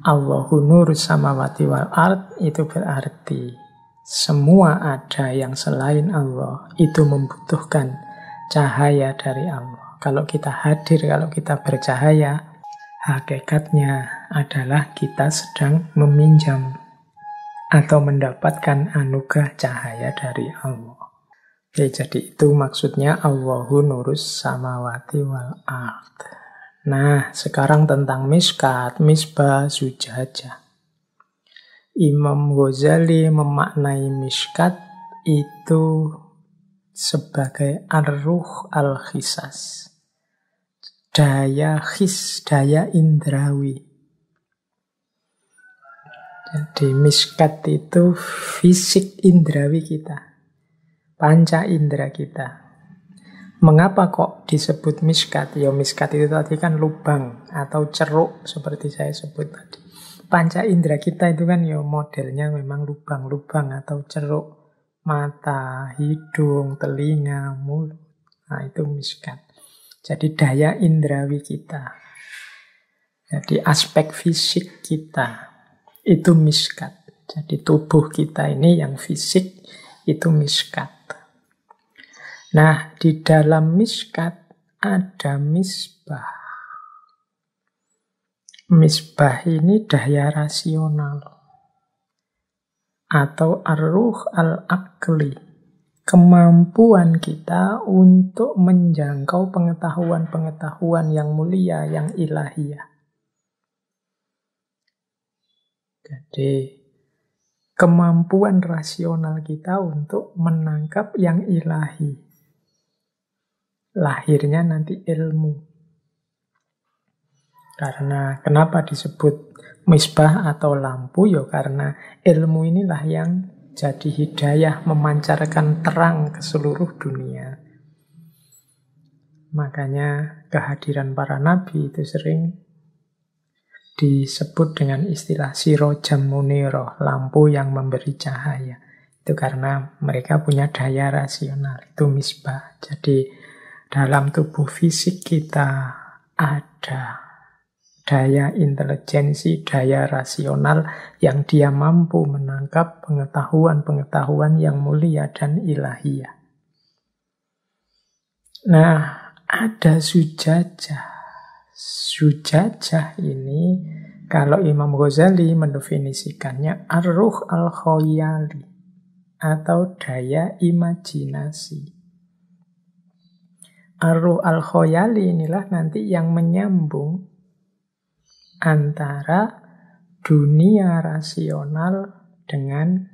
Allahu nur samawati wal ardh itu berarti semua ada yang selain Allah itu membutuhkan cahaya dari Allah. Kalau kita hadir, kalau kita bercahaya, hakikatnya adalah kita sedang meminjam atau mendapatkan anugerah cahaya dari Allah. Oke, jadi itu maksudnya Allahu nurus samawati wal ardh. Nah, sekarang tentang Mishkat, Misbah, Zujajah. Imam Ghazali memaknai Mishkat itu sebagai ar-ruh al-khisas. Daya khis, daya indrawi. Jadi Mishkat itu fisik indrawi kita. Panca indera kita. Mengapa kok disebut Mishkat? Ya Mishkat itu tadi kan lubang atau ceruk seperti saya sebut tadi. Panca indera kita itu kan ya modelnya memang lubang-lubang atau ceruk. Mata, hidung, telinga, mulut. Nah itu Mishkat. Jadi daya indrawi kita. Jadi aspek fisik kita itu Mishkat. Jadi tubuh kita ini yang fisik itu Mishkat. Nah, di dalam Mishkat ada misbah. Misbah ini daya rasional atau ar-ruh al-aqli, kemampuan kita untuk menjangkau pengetahuan-pengetahuan yang mulia, yang ilahiyah. Jadi, kemampuan rasional kita untuk menangkap yang ilahi. Lahirnya nanti ilmu. Karena kenapa disebut misbah atau lampu? Ya karena ilmu inilah yang jadi hidayah, memancarkan terang ke seluruh dunia. Makanya kehadiran para nabi itu sering disebut dengan istilah sirojam muniroh, lampu yang memberi cahaya. Itu karena mereka punya daya rasional, itu misbah. Jadi dalam tubuh fisik kita ada daya intelijensi, daya rasional yang dia mampu menangkap pengetahuan-pengetahuan yang mulia dan ilahiyah. Nah, ada Zujajah. Zujajah ini kalau Imam Ghazali mendefinisikannya ar-ruh al-khoyali atau daya imajinasi. Ar-ruh al-khoyali inilah nanti yang menyambung antara dunia rasional dengan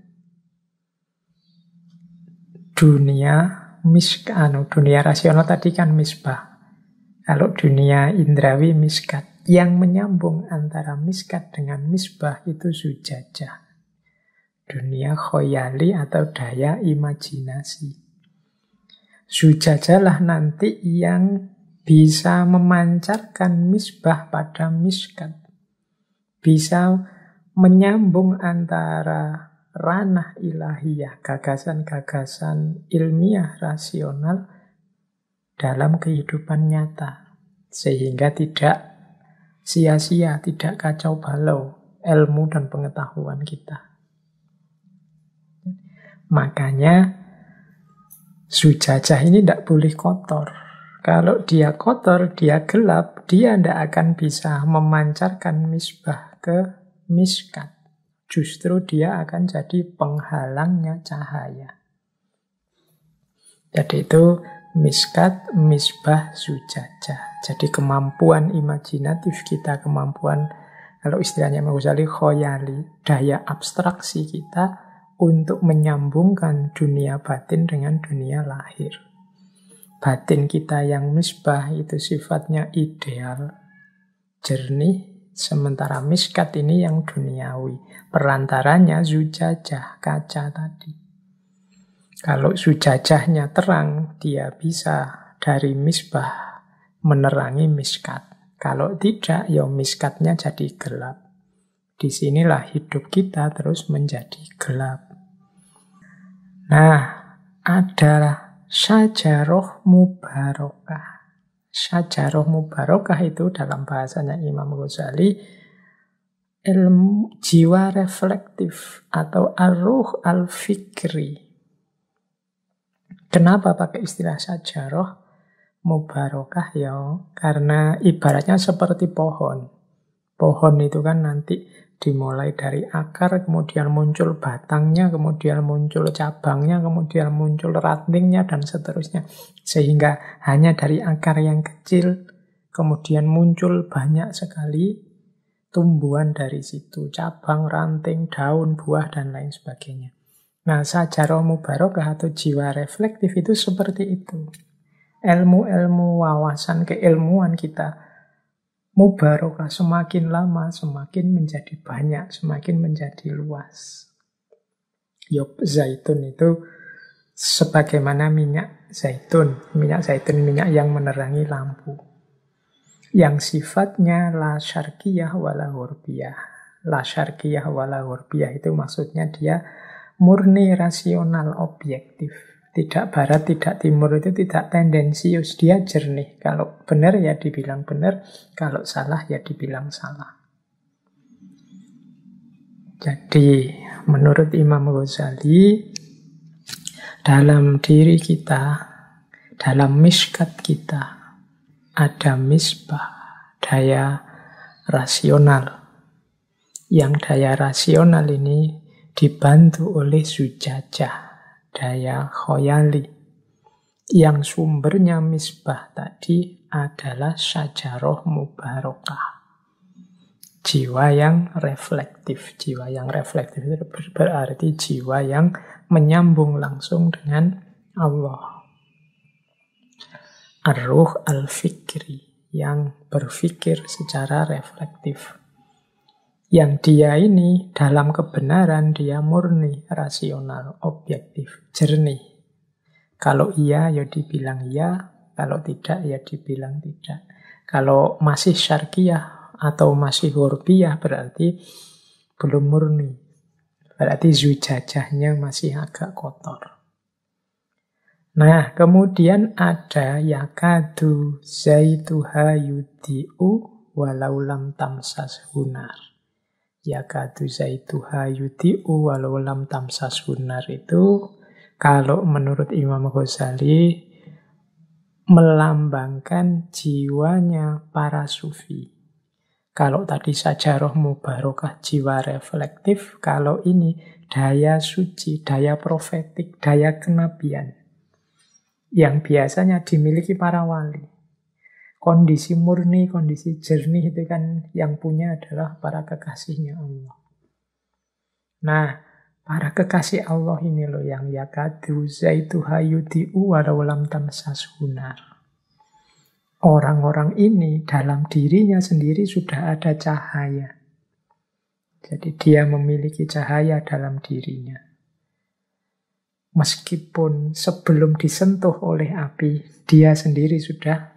dunia dunia rasional tadi kan misbah. Kalau dunia indrawi miskat. Yang menyambung antara miskat dengan misbah itu zujajah. Dunia khoyali atau daya imajinasi. Zujajahlah nanti yang bisa memancarkan misbah pada miskat. Bisa menyambung antara ranah ilahiyah, gagasan-gagasan ilmiah rasional dalam kehidupan nyata. Sehingga tidak sia-sia, tidak kacau balau ilmu dan pengetahuan kita. Makanya zujajah ini tidak boleh kotor. Kalau dia kotor, dia gelap, dia tidak akan bisa memancarkan misbah ke miskat. Justru dia akan jadi penghalangnya cahaya. Jadi itu miskat, misbah, zujajah. Jadi kemampuan imajinatif kita, kemampuan, kalau istilahnya Imam Ghazali, khoyali, daya abstraksi kita untuk menyambungkan dunia batin dengan dunia lahir. Batin kita yang misbah itu sifatnya ideal, jernih, sementara miskat ini yang duniawi. Perantaranya zujajah, kaca tadi. Kalau zujajahnya terang, dia bisa dari misbah menerangi miskat. Kalau tidak, ya miskatnya jadi gelap. Disinilah hidup kita terus menjadi gelap. Nah, ada syajaroh mubarokah. Syajaroh mubarokah itu dalam bahasanya Imam Ghazali ilmu jiwa reflektif atau ar-ruh al-fikri. Kenapa pakai istilah syajaroh mubarokah ya? Karena ibaratnya seperti pohon. Pohon itu kan nanti dimulai dari akar, kemudian muncul batangnya, kemudian muncul cabangnya, kemudian muncul rantingnya, dan seterusnya. Sehingga hanya dari akar yang kecil, kemudian muncul banyak sekali tumbuhan dari situ. Cabang, ranting, daun, buah, dan lain sebagainya. Nah, syajaroh mubarokah atau jiwa reflektif itu seperti itu. Ilmu-ilmu wawasan keilmuan kita mubarokah, semakin lama semakin menjadi banyak, semakin menjadi luas. Yop zaitun itu sebagaimana minyak zaitun. Minyak zaitun, minyak yang menerangi lampu. Yang sifatnya la syarqiyah wala ghurbiyah. La syarqiyah wala ghurbiyah itu maksudnya dia murni rasional objektif. Tidak barat, tidak timur, itu tidak tendensius. Dia jernih. Kalau benar ya dibilang benar. Kalau salah ya dibilang salah. Jadi menurut Imam Ghazali, dalam diri kita, dalam miskat kita, ada misbah, daya rasional. Yang daya rasional ini dibantu oleh zujajah, daya khoyali. Yang sumbernya misbah tadi adalah syajaroh mubarokah. Jiwa yang reflektif. Jiwa yang reflektif itu berarti jiwa yang menyambung langsung dengan Allah. Ar-ruh al-fikri, yang berpikir secara reflektif. Yang dia ini dalam kebenaran dia murni, rasional, objektif, jernih. Kalau iya ya dibilang iya, kalau tidak ya dibilang tidak. Kalau masih syarqiyah atau masih ghurbiyah berarti belum murni. Berarti zujajahnya masih agak kotor. Nah, kemudian ada yakadu zaituha yudi'u walau lam tamsas hunar. Yakadu zaituha yudi'u walau lam tamsas hunar itu kalau menurut Imam Ghazali melambangkan jiwanya para sufi. Kalau tadi syajaroh mubarokah jiwa reflektif, kalau ini daya suci, daya profetik, daya kenabian. yang biasanya dimiliki para wali. Kondisi murni, kondisi jernih itu kan yang punya adalah para kekasihnya Allah. Nah, para kekasih Allah ini loh yang yakadu zaituha yudhi'u walau lam tamsashu nar. Orang-orang ini dalam dirinya sendiri sudah ada cahaya. Jadi dia memiliki cahaya dalam dirinya. Meskipun sebelum disentuh oleh api, dia sendiri sudah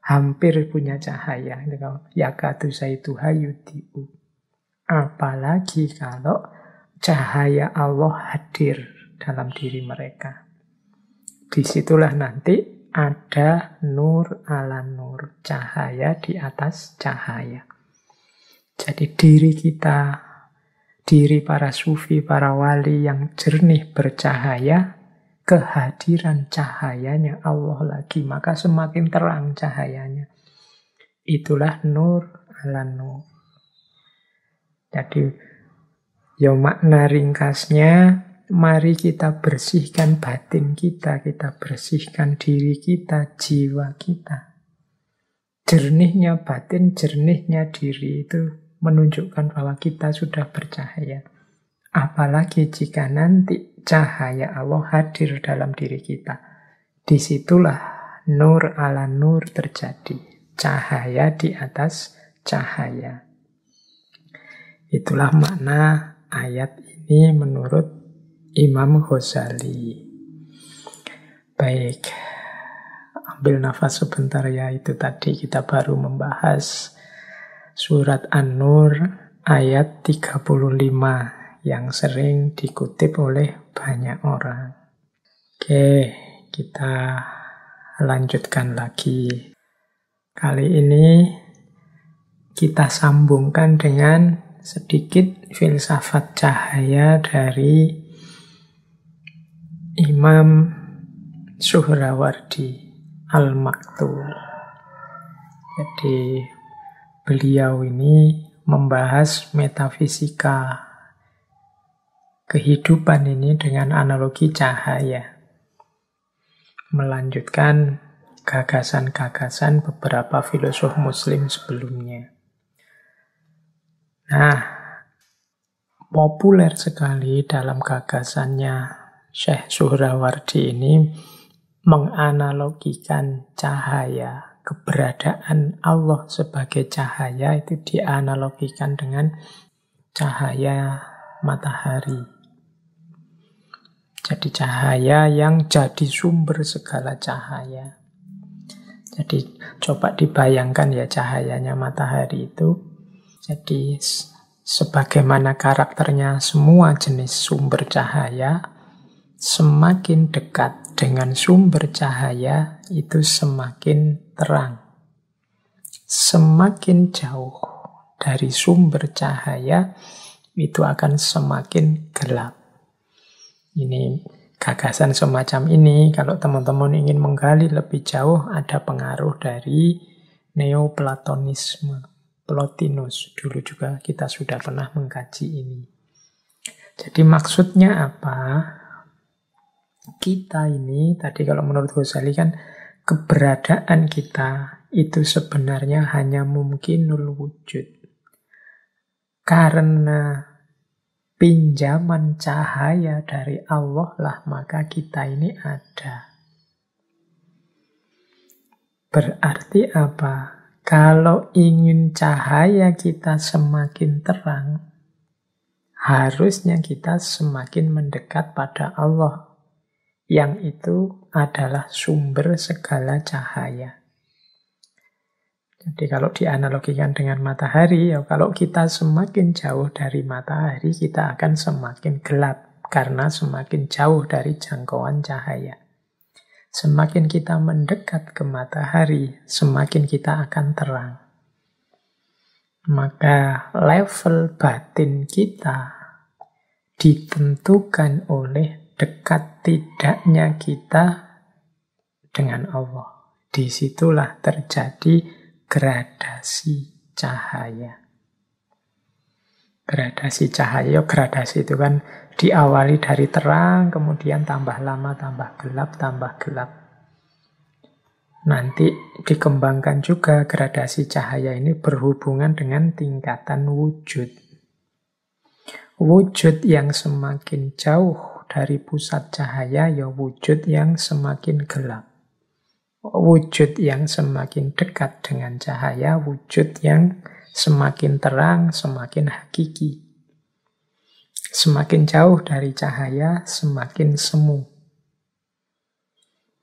hampir punya cahaya. Yakadu zaituha yudhi'u. Apalagi kalau cahaya Allah hadir dalam diri mereka. Disitulah nanti ada nur ala nur, cahaya di atas cahaya. Jadi diri kita, diri para sufi, para wali yang jernih bercahaya, kehadiran cahayanya Allah lagi, maka semakin terang cahayanya. Itulah nur ala nur. Jadi, ya makna ringkasnya, mari kita bersihkan batin kita bersihkan diri kita, jiwa kita. Jernihnya batin, jernihnya diri itu menunjukkan bahwa kita sudah bercahaya. Apalagi jika nanti cahaya Allah hadir dalam diri kita. Disitulah nur ala nur terjadi. Cahaya di atas cahaya. Itulah makna ayat ini menurut Imam Ghazali. Baik, ambil nafas sebentar ya. Itu tadi kita baru membahas surat An-Nur ayat 35 yang sering dikutip oleh banyak orang. Oke, kita lanjutkan lagi. Kali ini kita sambungkan dengan sedikit filsafat cahaya dari Imam Suhrawardi Al-Maktul. Jadi beliau ini membahas metafisika kehidupan ini dengan analogi cahaya. Melanjutkan gagasan-gagasan beberapa filosof muslim sebelumnya. Nah, populer sekali dalam gagasannya Syekh Suhrawardi ini menganalogikan cahaya. Keberadaan Allah sebagai cahaya itu dianalogikan dengan cahaya matahari. Jadi cahaya yang jadi sumber segala cahaya. Jadi coba dibayangkan ya cahayanya matahari itu. Jadi sebagaimana karakternya semua jenis sumber cahaya, semakin dekat dengan sumber cahaya itu semakin terang. Semakin jauh dari sumber cahaya itu akan semakin gelap. Ini gagasan semacam ini, kalau teman-teman ingin menggali lebih jauh, ada pengaruh dari Neoplatonisme. Plotinus, dulu juga kita sudah pernah mengkaji ini. Jadi maksudnya apa? Kita ini, tadi kalau menurut Ghazali kan, keberadaan kita itu sebenarnya hanya mungkinul wujud. Karena pinjaman cahaya dari Allah lah, maka kita ini ada. Berarti apa? Kalau ingin cahaya kita semakin terang, harusnya kita semakin mendekat pada Allah. Yang itu adalah sumber segala cahaya. Jadi kalau dianalogikan dengan matahari, ya kalau kita semakin jauh dari matahari, kita akan semakin gelap. Karena semakin jauh dari jangkauan cahaya. Semakin kita mendekat ke matahari, semakin kita akan terang. Maka level batin kita ditentukan oleh dekat tidaknya kita dengan Allah. Disitulah terjadi gradasi cahaya. Gradasi cahaya, gradasi itu kan diawali dari terang, kemudian tambah lama, tambah gelap, tambah gelap. Nanti dikembangkan juga gradasi cahaya ini berhubungan dengan tingkatan wujud. Wujud yang semakin jauh dari pusat cahaya, ya wujud yang semakin gelap. Wujud yang semakin dekat dengan cahaya, wujud yang semakin terang, semakin hakiki. Semakin jauh dari cahaya, semakin semu.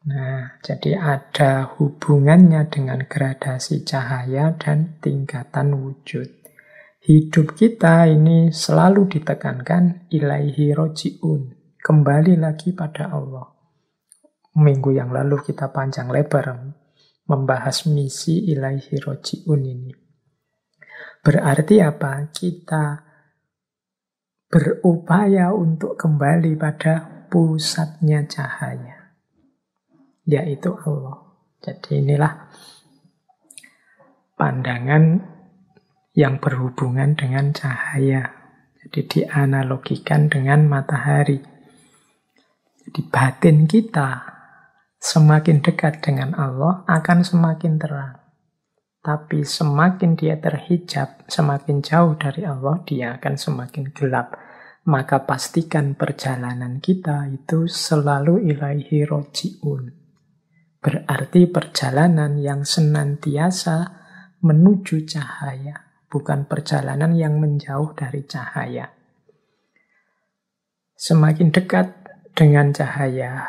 Nah, jadi ada hubungannya dengan gradasi cahaya dan tingkatan wujud. Hidup kita ini selalu ditekankan ilaihi roji'un. Kembali lagi pada Allah. Minggu yang lalu kita panjang lebar membahas misi ilaihi roji'un ini. Berarti apa? Kita berupaya untuk kembali pada pusatnya cahaya, yaitu Allah. Jadi inilah pandangan yang berhubungan dengan cahaya. Jadi dianalogikan dengan matahari. Jadi batin kita semakin dekat dengan Allah akan semakin terang. Tapi semakin dia terhijab, semakin jauh dari Allah, dia akan semakin gelap. Maka pastikan perjalanan kita itu selalu ilaihi roji'un. Berarti perjalanan yang senantiasa menuju cahaya, bukan perjalanan yang menjauh dari cahaya. Semakin dekat dengan cahaya,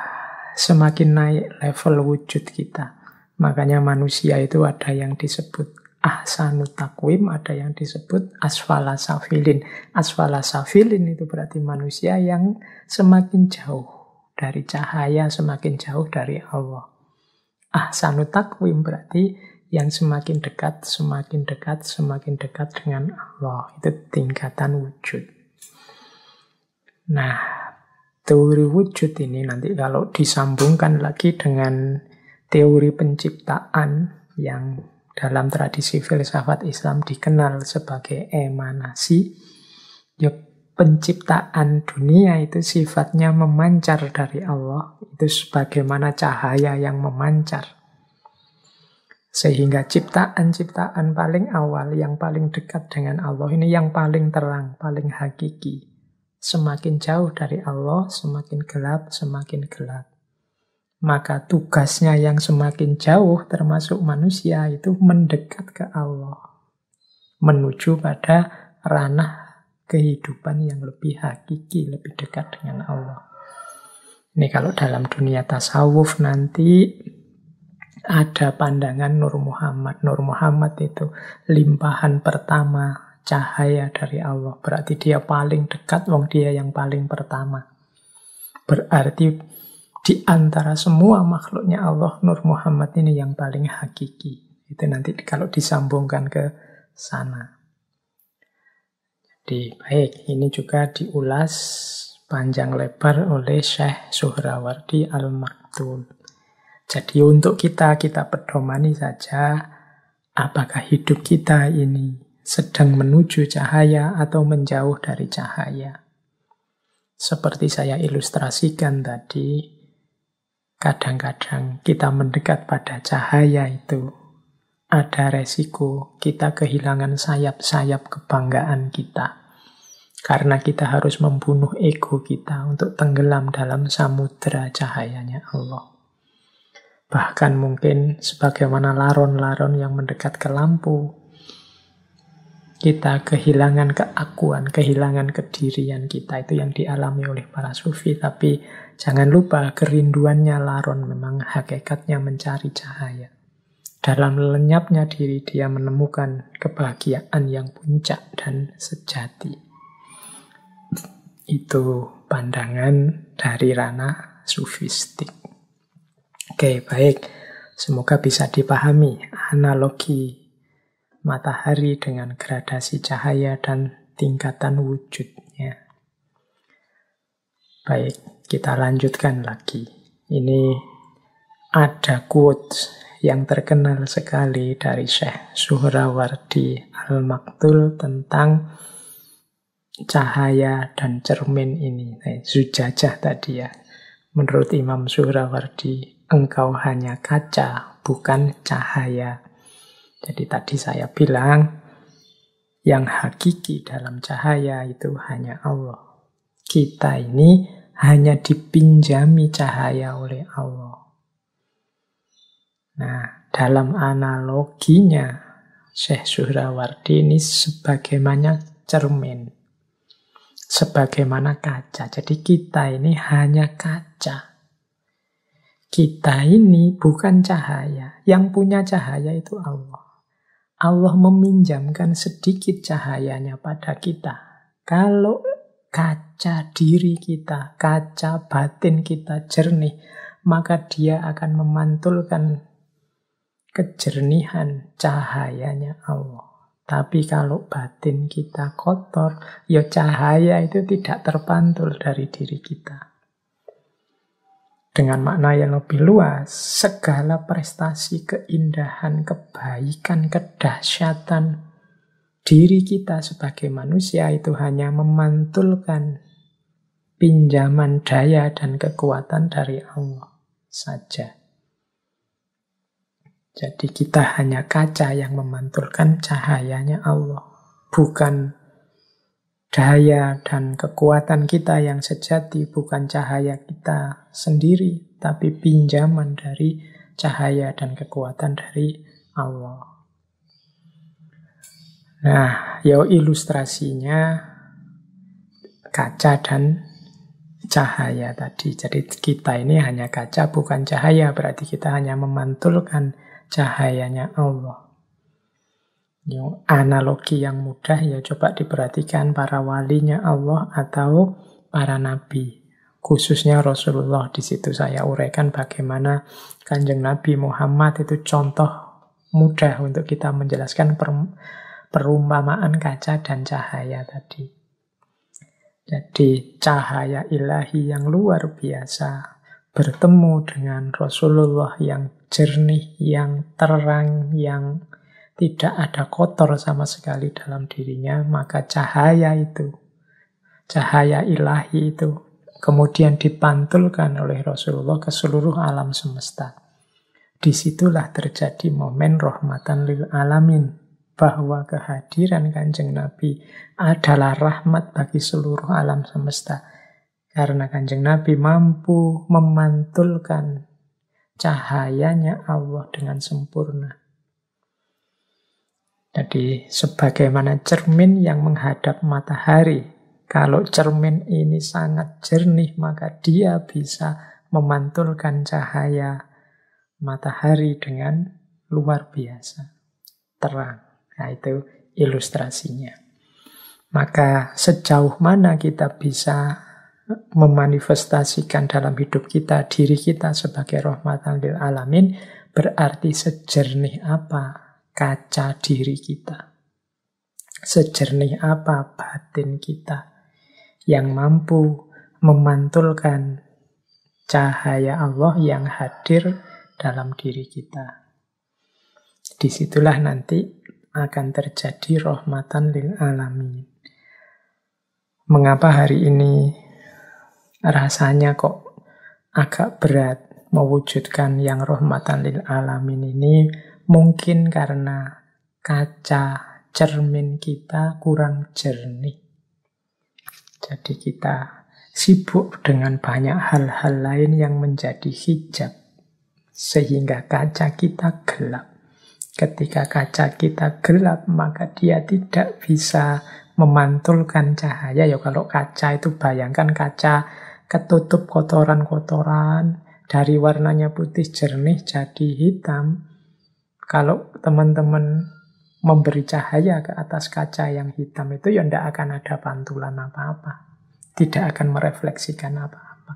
semakin naik level wujud kita. Makanya manusia itu ada yang disebut ahsanu takwim, ada yang disebut asfala safilin. Asfala safilin itu berarti manusia yang semakin jauh dari cahaya, semakin jauh dari Allah. Ahsanu takwim berarti yang semakin dekat, semakin dekat, semakin dekat dengan Allah. Itu tingkatan wujud. Nah, teori wujud ini nanti kalau disambungkan lagi dengan teori penciptaan yang dalam tradisi filsafat Islam dikenal sebagai emanasi, ya penciptaan dunia itu sifatnya memancar dari Allah. Itu sebagaimana cahaya yang memancar. Sehingga ciptaan-ciptaan paling awal, yang paling dekat dengan Allah, ini yang paling terang, paling hakiki. Semakin jauh dari Allah, semakin gelap, semakin gelap. Maka tugasnya yang semakin jauh, termasuk manusia, itu mendekat ke Allah. Menuju pada ranah kehidupan yang lebih hakiki, lebih dekat dengan Allah. Ini kalau dalam dunia tasawuf nanti ada pandangan Nur Muhammad. Nur Muhammad itu limpahan pertama cahaya dari Allah. Berarti dia paling dekat, wong dia yang paling pertama. Berarti di antara semua makhluknya Allah, Nur Muhammad ini yang paling hakiki. Itu nanti kalau disambungkan ke sana. Jadi baik, ini juga diulas panjang lebar oleh Syekh Suhrawardi Al-Maktul. Jadi untuk kita pedomani saja apakah hidup kita ini sedang menuju cahaya atau menjauh dari cahaya. Seperti saya ilustrasikan tadi, kadang-kadang kita mendekat pada cahaya itu ada resiko kita kehilangan sayap-sayap kebanggaan kita. Karena kita harus membunuh ego kita untuk tenggelam dalam samudera cahayanya Allah. Bahkan mungkin sebagaimana laron-laron yang mendekat ke lampu, kita kehilangan keakuan, kehilangan kedirian kita. Itu yang dialami oleh para sufi. Tapi jangan lupa kerinduannya laron memang hakikatnya mencari cahaya. Dalam lenyapnya diri dia menemukan kebahagiaan yang puncak dan sejati. Itu pandangan dari ranah sufistik. Oke, baik. Semoga bisa dipahami analogi matahari dengan gradasi cahaya dan tingkatan wujudnya. Baik, kita lanjutkan lagi. Ini ada quotes yang terkenal sekali dari Syekh Suhrawardi Al-Maktul tentang cahaya dan cermin ini. Zujajah tadi ya. Menurut Imam Suhrawardi, engkau hanya kaca, bukan cahaya. Jadi tadi saya bilang, yang hakiki dalam cahaya itu hanya Allah. Kita ini hanya dipinjami cahaya oleh Allah. Nah, dalam analoginya, Syekh Suhrawardi ini sebagaimana cermin, sebagaimana kaca. Jadi kita ini hanya kaca. Kita ini bukan cahaya. Yang punya cahaya itu Allah. Allah meminjamkan sedikit cahayanya pada kita. Kalau kaca diri kita, kaca batin kita jernih, maka dia akan memantulkan kejernihan cahayanya Allah. Tapi kalau batin kita kotor, ya cahaya itu tidak terpantul dari diri kita. Dengan makna yang lebih luas, segala prestasi, keindahan, kebaikan, kedahsyatan diri kita sebagai manusia itu hanya memantulkan pinjaman daya dan kekuatan dari Allah saja. Jadi kita hanya kaca yang memantulkan cahayanya Allah. Bukan daya dan kekuatan kita yang sejati, bukan cahaya kita sendiri, tapi pinjaman dari cahaya dan kekuatan dari Allah. Nah, ya ilustrasinya kaca dan cahaya tadi. Jadi kita ini hanya kaca, bukan cahaya. Berarti kita hanya memantulkan cahayanya Allah. Yang analogi yang mudah ya coba diperhatikan para walinya Allah atau para nabi. Khususnya Rasulullah, di situ saya uraikan bagaimana Kanjeng Nabi Muhammad itu contoh mudah untuk kita menjelaskan perumpamaan kaca dan cahaya tadi. Jadi cahaya ilahi yang luar biasa bertemu dengan Rasulullah yang jernih, yang terang, yang tidak ada kotor sama sekali dalam dirinya, maka cahaya itu, cahaya ilahi itu, kemudian dipantulkan oleh Rasulullah ke seluruh alam semesta. Disitulah terjadi momen rahmatan lil alamin, bahwa kehadiran Kanjeng Nabi adalah rahmat bagi seluruh alam semesta. Karena Kanjeng Nabi mampu memantulkan cahayanya Allah dengan sempurna. Jadi sebagaimana cermin yang menghadap matahari. Kalau cermin ini sangat jernih, maka dia bisa memantulkan cahaya matahari dengan luar biasa terang. Nah, itu ilustrasinya. Maka sejauh mana kita bisa memanifestasikan dalam hidup kita diri kita sebagai rahmatan lil alamin, berarti sejernih apa kaca diri kita, sejernih apa batin kita yang mampu memantulkan cahaya Allah yang hadir dalam diri kita. Disitulah nanti akan terjadi rahmatan lil alamin. Mengapa hari ini rasanya kok agak berat mewujudkan yang rahmatan lil alamin ini? Mungkin karena kaca cermin kita kurang jernih. Jadi kita sibuk dengan banyak hal-hal lain yang menjadi hijab, sehingga kaca kita gelap. Ketika kaca kita gelap, maka dia tidak bisa memantulkan cahaya. Ya kalau kaca itu bayangkan kaca ketutup kotoran-kotoran, dari warnanya putih jernih jadi hitam. Kalau teman-teman memberi cahaya ke atas kaca yang hitam itu, ya tidak akan ada pantulan apa-apa. Tidak akan merefleksikan apa-apa.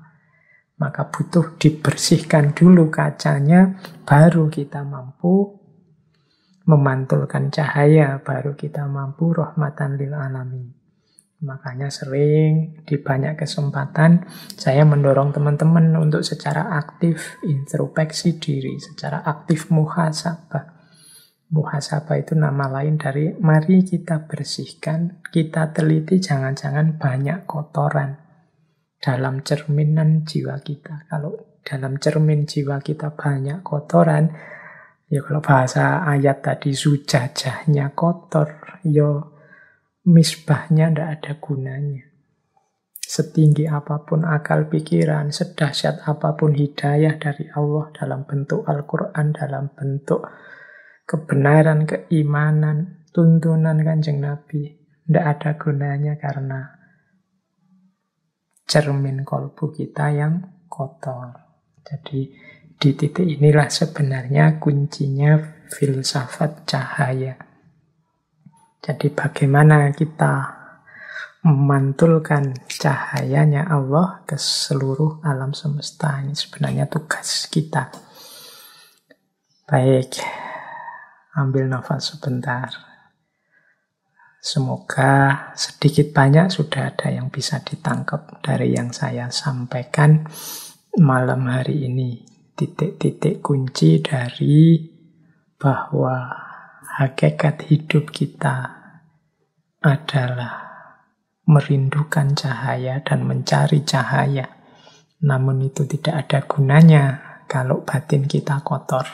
Maka butuh dibersihkan dulu kacanya, baru kita mampu memantulkan cahaya, baru kita mampu rahmatan lil alamin. Makanya sering di banyak kesempatan saya mendorong teman-teman untuk secara aktif introspeksi diri, secara aktif muhasabah. Muhasabah itu nama lain dari mari kita bersihkan, kita teliti jangan-jangan banyak kotoran dalam cerminan jiwa kita. Kalau dalam cermin jiwa kita banyak kotoran, ya kalau bahasa ayat tadi zujajahnya kotor, ya misbahnya ndak ada gunanya. Setinggi apapun akal pikiran, sedahsyat apapun hidayah dari Allah dalam bentuk Al-Quran, dalam bentuk kebenaran, keimanan, tuntunan Kanjeng Nabi, ndak ada gunanya karena cermin kolbu kita yang kotor. Jadi di titik inilah sebenarnya kuncinya filsafat cahaya. Jadi bagaimana kita memantulkan cahayanya Allah ke seluruh alam semesta. Ini sebenarnya tugas kita. Baik, ambil nafas sebentar. Semoga sedikit banyak sudah ada yang bisa ditangkap dari yang saya sampaikan malam hari ini. Titik-titik kunci dari bahwa hakikat hidup kita adalah merindukan cahaya dan mencari cahaya. Namun itu tidak ada gunanya kalau batin kita kotor.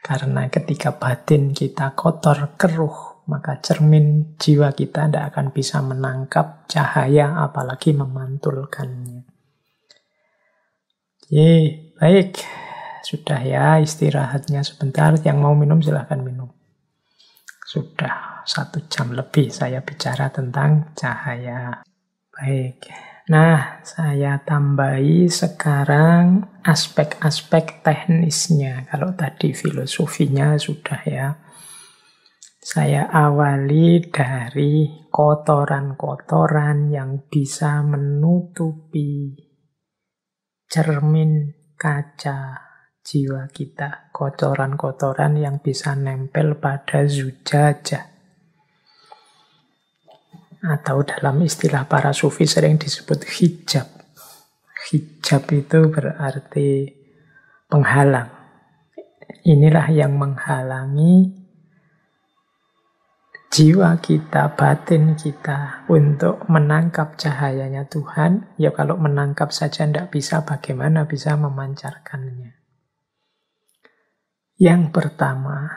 Karena ketika batin kita kotor, keruh, maka cermin jiwa kita tidak akan bisa menangkap cahaya, apalagi memantulkannya. Baik. Sudah ya, istirahatnya sebentar. Yang mau minum silahkan minum. Sudah 1 jam lebih saya bicara tentang cahaya. Baik. Nah, saya tambahi sekarang aspek-aspek teknisnya. Kalau tadi filosofinya sudah ya. Saya awali dari kotoran-kotoran yang bisa menutupi cermin kaca jiwa kita. Kotoran-kotoran yang bisa nempel pada zujajah. Atau dalam istilah para sufi sering disebut hijab. Hijab itu berarti penghalang. Inilah yang menghalangi jiwa kita, batin kita untuk menangkap cahayanya Tuhan. Ya kalau menangkap saja tidak bisa, bagaimana bisa memancarkannya? Yang pertama,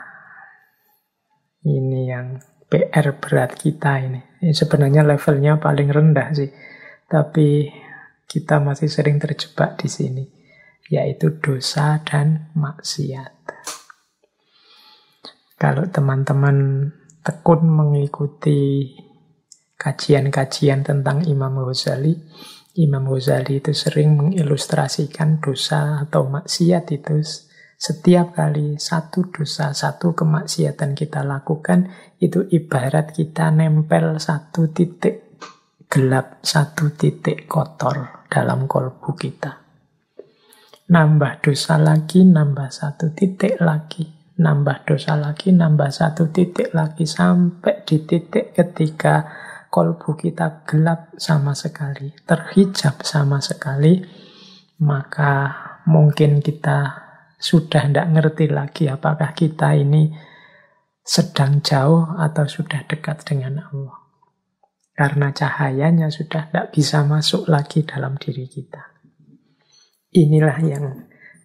ini yang PR berat kita ini. Ini sebenarnya levelnya paling rendah sih. Tapi kita masih sering terjebak di sini. Yaitu dosa dan maksiat. Kalau teman-teman tekun mengikuti kajian-kajian tentang Imam Ghazali, Imam Ghazali itu sering mengilustrasikan dosa atau maksiat itu setiap kali satu dosa, satu kemaksiatan kita lakukan, itu ibarat kita nempel satu titik gelap, satu titik kotor dalam kolbu kita. Nambah dosa lagi, nambah satu titik lagi. Nambah dosa lagi, nambah satu titik lagi. Sampai di titik ketika kolbu kita gelap sama sekali, terhijab sama sekali, maka mungkin kita sudah tidak ngerti lagi apakah kita ini sedang jauh atau sudah dekat dengan Allah. Karena cahayanya sudah tidak bisa masuk lagi dalam diri kita. Inilah yang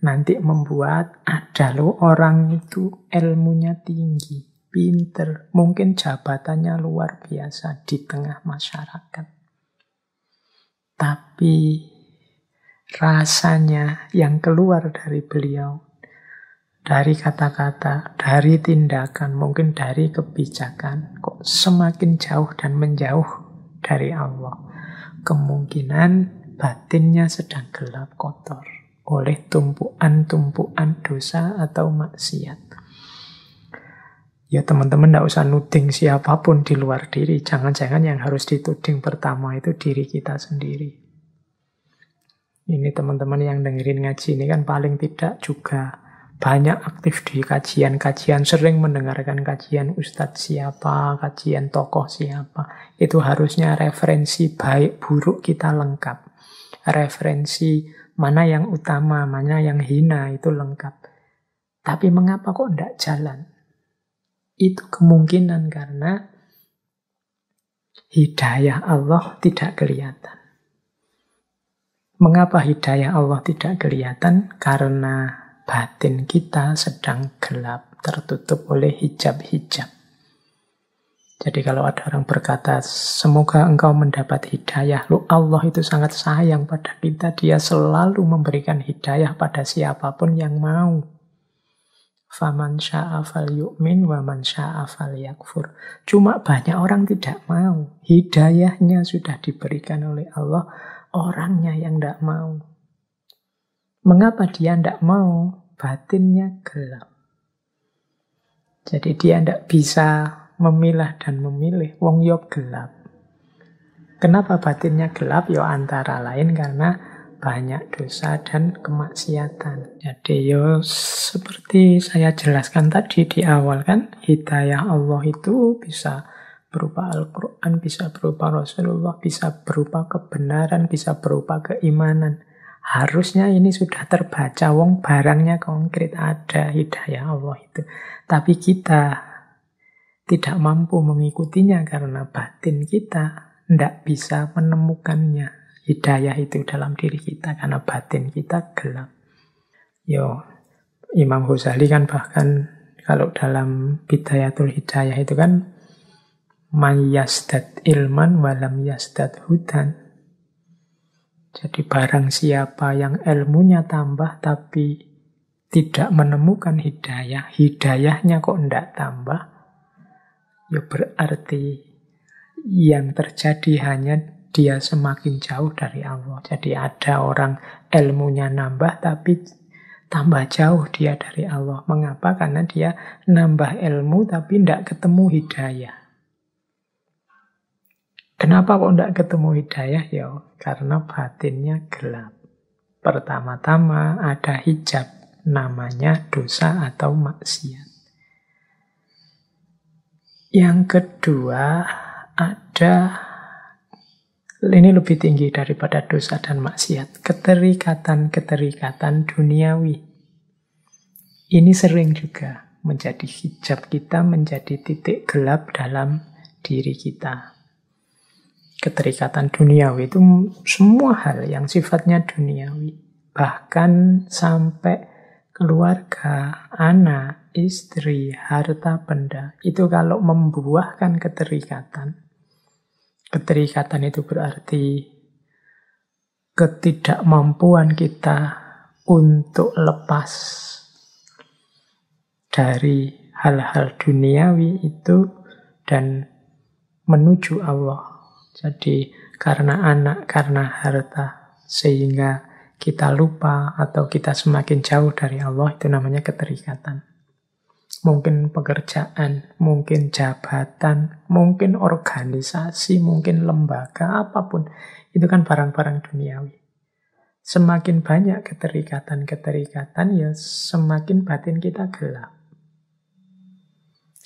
nanti membuat ada loh orang itu ilmunya tinggi, pinter, mungkin jabatannya luar biasa di tengah masyarakat. Tapi rasanya yang keluar dari beliau, dari kata-kata, dari tindakan, mungkin dari kebijakan, kok semakin jauh dan menjauh dari Allah. Kemungkinan batinnya sedang gelap kotor oleh tumpuan-tumpuan dosa atau maksiat. Ya teman-teman tidak usah nuding siapapun di luar diri. Jangan-jangan yang harus dituding pertama itu diri kita sendiri. Ini teman-teman yang dengerin ngaji ini kan paling tidak juga banyak aktif di kajian-kajian, sering mendengarkan kajian ustadz siapa, kajian tokoh siapa. Itu harusnya referensi baik buruk kita lengkap. Referensi mana yang utama, mana yang hina itu lengkap. Tapi mengapa kok tidak jalan? Itu kemungkinan karena hidayah Allah tidak kelihatan. Mengapa hidayah Allah tidak kelihatan? Karena batin kita sedang gelap, tertutup oleh hijab-hijab. Jadi kalau ada orang berkata, semoga engkau mendapat hidayah. Loh, Allah itu sangat sayang pada kita. Dia selalu memberikan hidayah pada siapapun yang mau. Faman sya'a falyu'min wa man sya'a falyakfur. Cuma banyak orang tidak mau. Hidayahnya sudah diberikan oleh Allah, orangnya yang tidak mau. Mengapa dia tidak mau? Batinnya gelap. Jadi dia tidak bisa memilah dan memilih. Wong yo gelap. Kenapa batinnya gelap? Yo antara lain karena banyak dosa dan kemaksiatan. Jadi yo seperti saya jelaskan tadi di awal kan, hidayah Allah itu bisa berupa Al-Quran, bisa berupa Rasulullah, bisa berupa kebenaran, bisa berupa keimanan. Harusnya ini sudah terbaca, wong barangnya konkret, ada hidayah Allah itu. Tapi kita tidak mampu mengikutinya karena batin kita tidak bisa menemukannya. Hidayah itu dalam diri kita karena batin kita gelap. Imam Ghazali kan bahkan kalau dalam Bidayatul Hidayah itu kan man yazdad ilman walam yazdad hudan. Jadi barang siapa yang ilmunya tambah tapi tidak menemukan hidayah, hidayahnya kok tidak tambah, ya berarti yang terjadi hanya dia semakin jauh dari Allah. Jadi ada orang ilmunya nambah tapi tambah jauh dia dari Allah. Mengapa? Karena dia nambah ilmu tapi tidak ketemu hidayah. Kenapa kok tidak ketemu hidayah? Ya, karena batinnya gelap. Pertama-tama ada hijab, namanya dosa atau maksiat. Yang kedua, ini lebih tinggi daripada dosa dan maksiat, keterikatan-keterikatan duniawi. Ini sering juga menjadi hijab kita, menjadi titik gelap dalam diri kita. Keterikatan duniawi itu semua hal yang sifatnya duniawi. Bahkan sampai keluarga, anak, istri, harta benda. Itu kalau membuahkan keterikatan. Keterikatan itu berarti ketidakmampuan kita untuk lepas dari hal-hal duniawi itu dan menuju Allah. Jadi karena anak, karena harta, sehingga kita lupa atau kita semakin jauh dari Allah, itu namanya keterikatan. Mungkin pekerjaan, mungkin jabatan, mungkin organisasi, mungkin lembaga, apapun. Itu kan barang-barang duniawi. Semakin banyak keterikatan-keterikatan, ya semakin batin kita gelap.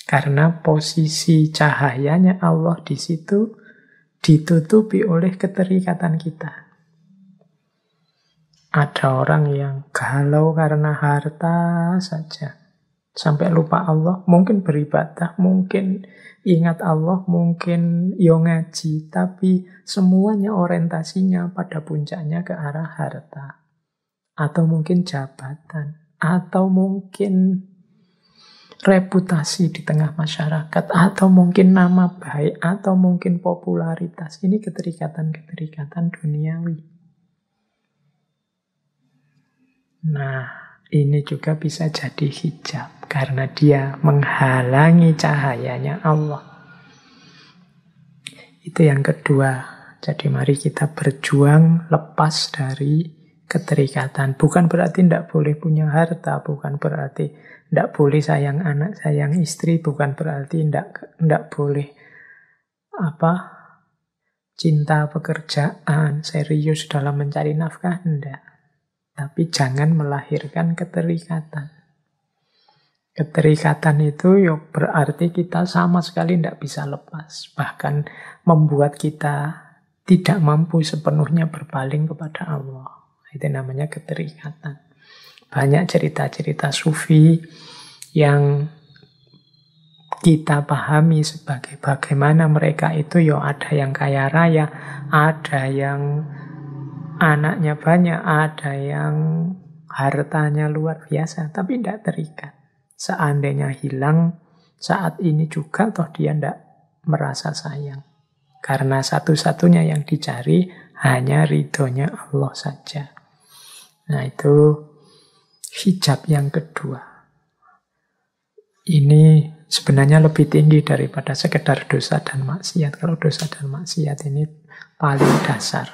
Karena posisi cahayanya Allah di situ ditutupi oleh keterikatan kita. Ada orang yang galau karena harta saja. Sampai lupa Allah, mungkin beribadah, mungkin ingat Allah, mungkin ngaji. Tapi semuanya orientasinya pada puncaknya ke arah harta. Atau mungkin jabatan. Atau mungkin reputasi di tengah masyarakat, atau mungkin nama baik, atau mungkin popularitas. Ini keterikatan-keterikatan duniawi. Nah, ini juga bisa jadi hijab, karena dia menghalangi cahayanya Allah. Itu yang kedua. Jadi mari kita berjuang lepas dari keterikatan. Bukan berarti tidak boleh punya harta, bukan berarti tidak boleh sayang anak, sayang istri, bukan berarti tidak boleh cinta pekerjaan, serius dalam mencari nafkah, tidak. Tapi jangan melahirkan keterikatan. Keterikatan itu berarti kita sama sekali tidak bisa lepas. Bahkan membuat kita tidak mampu sepenuhnya berpaling kepada Allah. Itu namanya keterikatan. Banyak cerita-cerita sufi yang kita pahami sebagai bagaimana mereka itu ada yang kaya raya, ada yang anaknya banyak, ada yang hartanya luar biasa, tapi tidak terikat. Seandainya hilang saat ini juga, toh dia tidak merasa sayang. Karena satu-satunya yang dicari hanya ridhonya Allah saja. Nah, itu hijab yang kedua. Ini sebenarnya lebih tinggi daripada sekedar dosa dan maksiat. Kalau dosa dan maksiat ini paling dasar.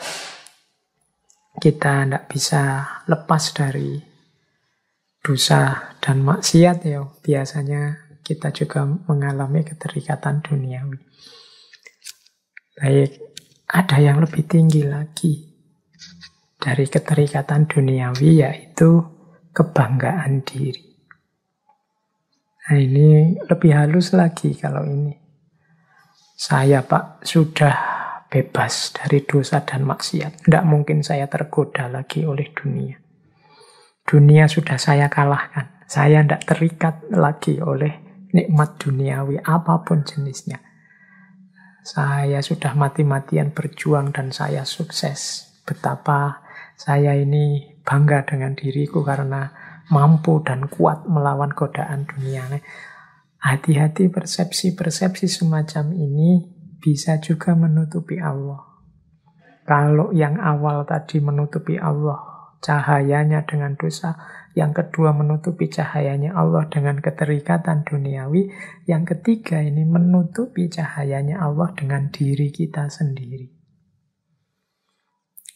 Kita tidak bisa lepas dari dosa dan maksiat ya. Biasanya kita juga mengalami keterikatan duniawi. Baik, ada yang lebih tinggi lagi dari keterikatan duniawi, yaitu kebanggaan diri. Nah, ini lebih halus lagi kalau ini. Saya Pak sudah bebas dari dosa dan maksiat. Tidak mungkin saya tergoda lagi oleh dunia. Dunia sudah saya kalahkan. Saya tidak terikat lagi oleh nikmat duniawi apapun jenisnya. Saya sudah mati-matian berjuang dan saya sukses. Betapa saya ini bangga dengan diriku karena mampu dan kuat melawan godaan dunia. Hati-hati, persepsi-persepsi semacam ini bisa juga menutupi Allah. Kalau yang awal tadi menutupi Allah, cahayanya dengan dosa. Yang kedua menutupi cahayanya Allah dengan keterikatan duniawi. Yang ketiga ini menutupi cahayanya Allah dengan diri kita sendiri.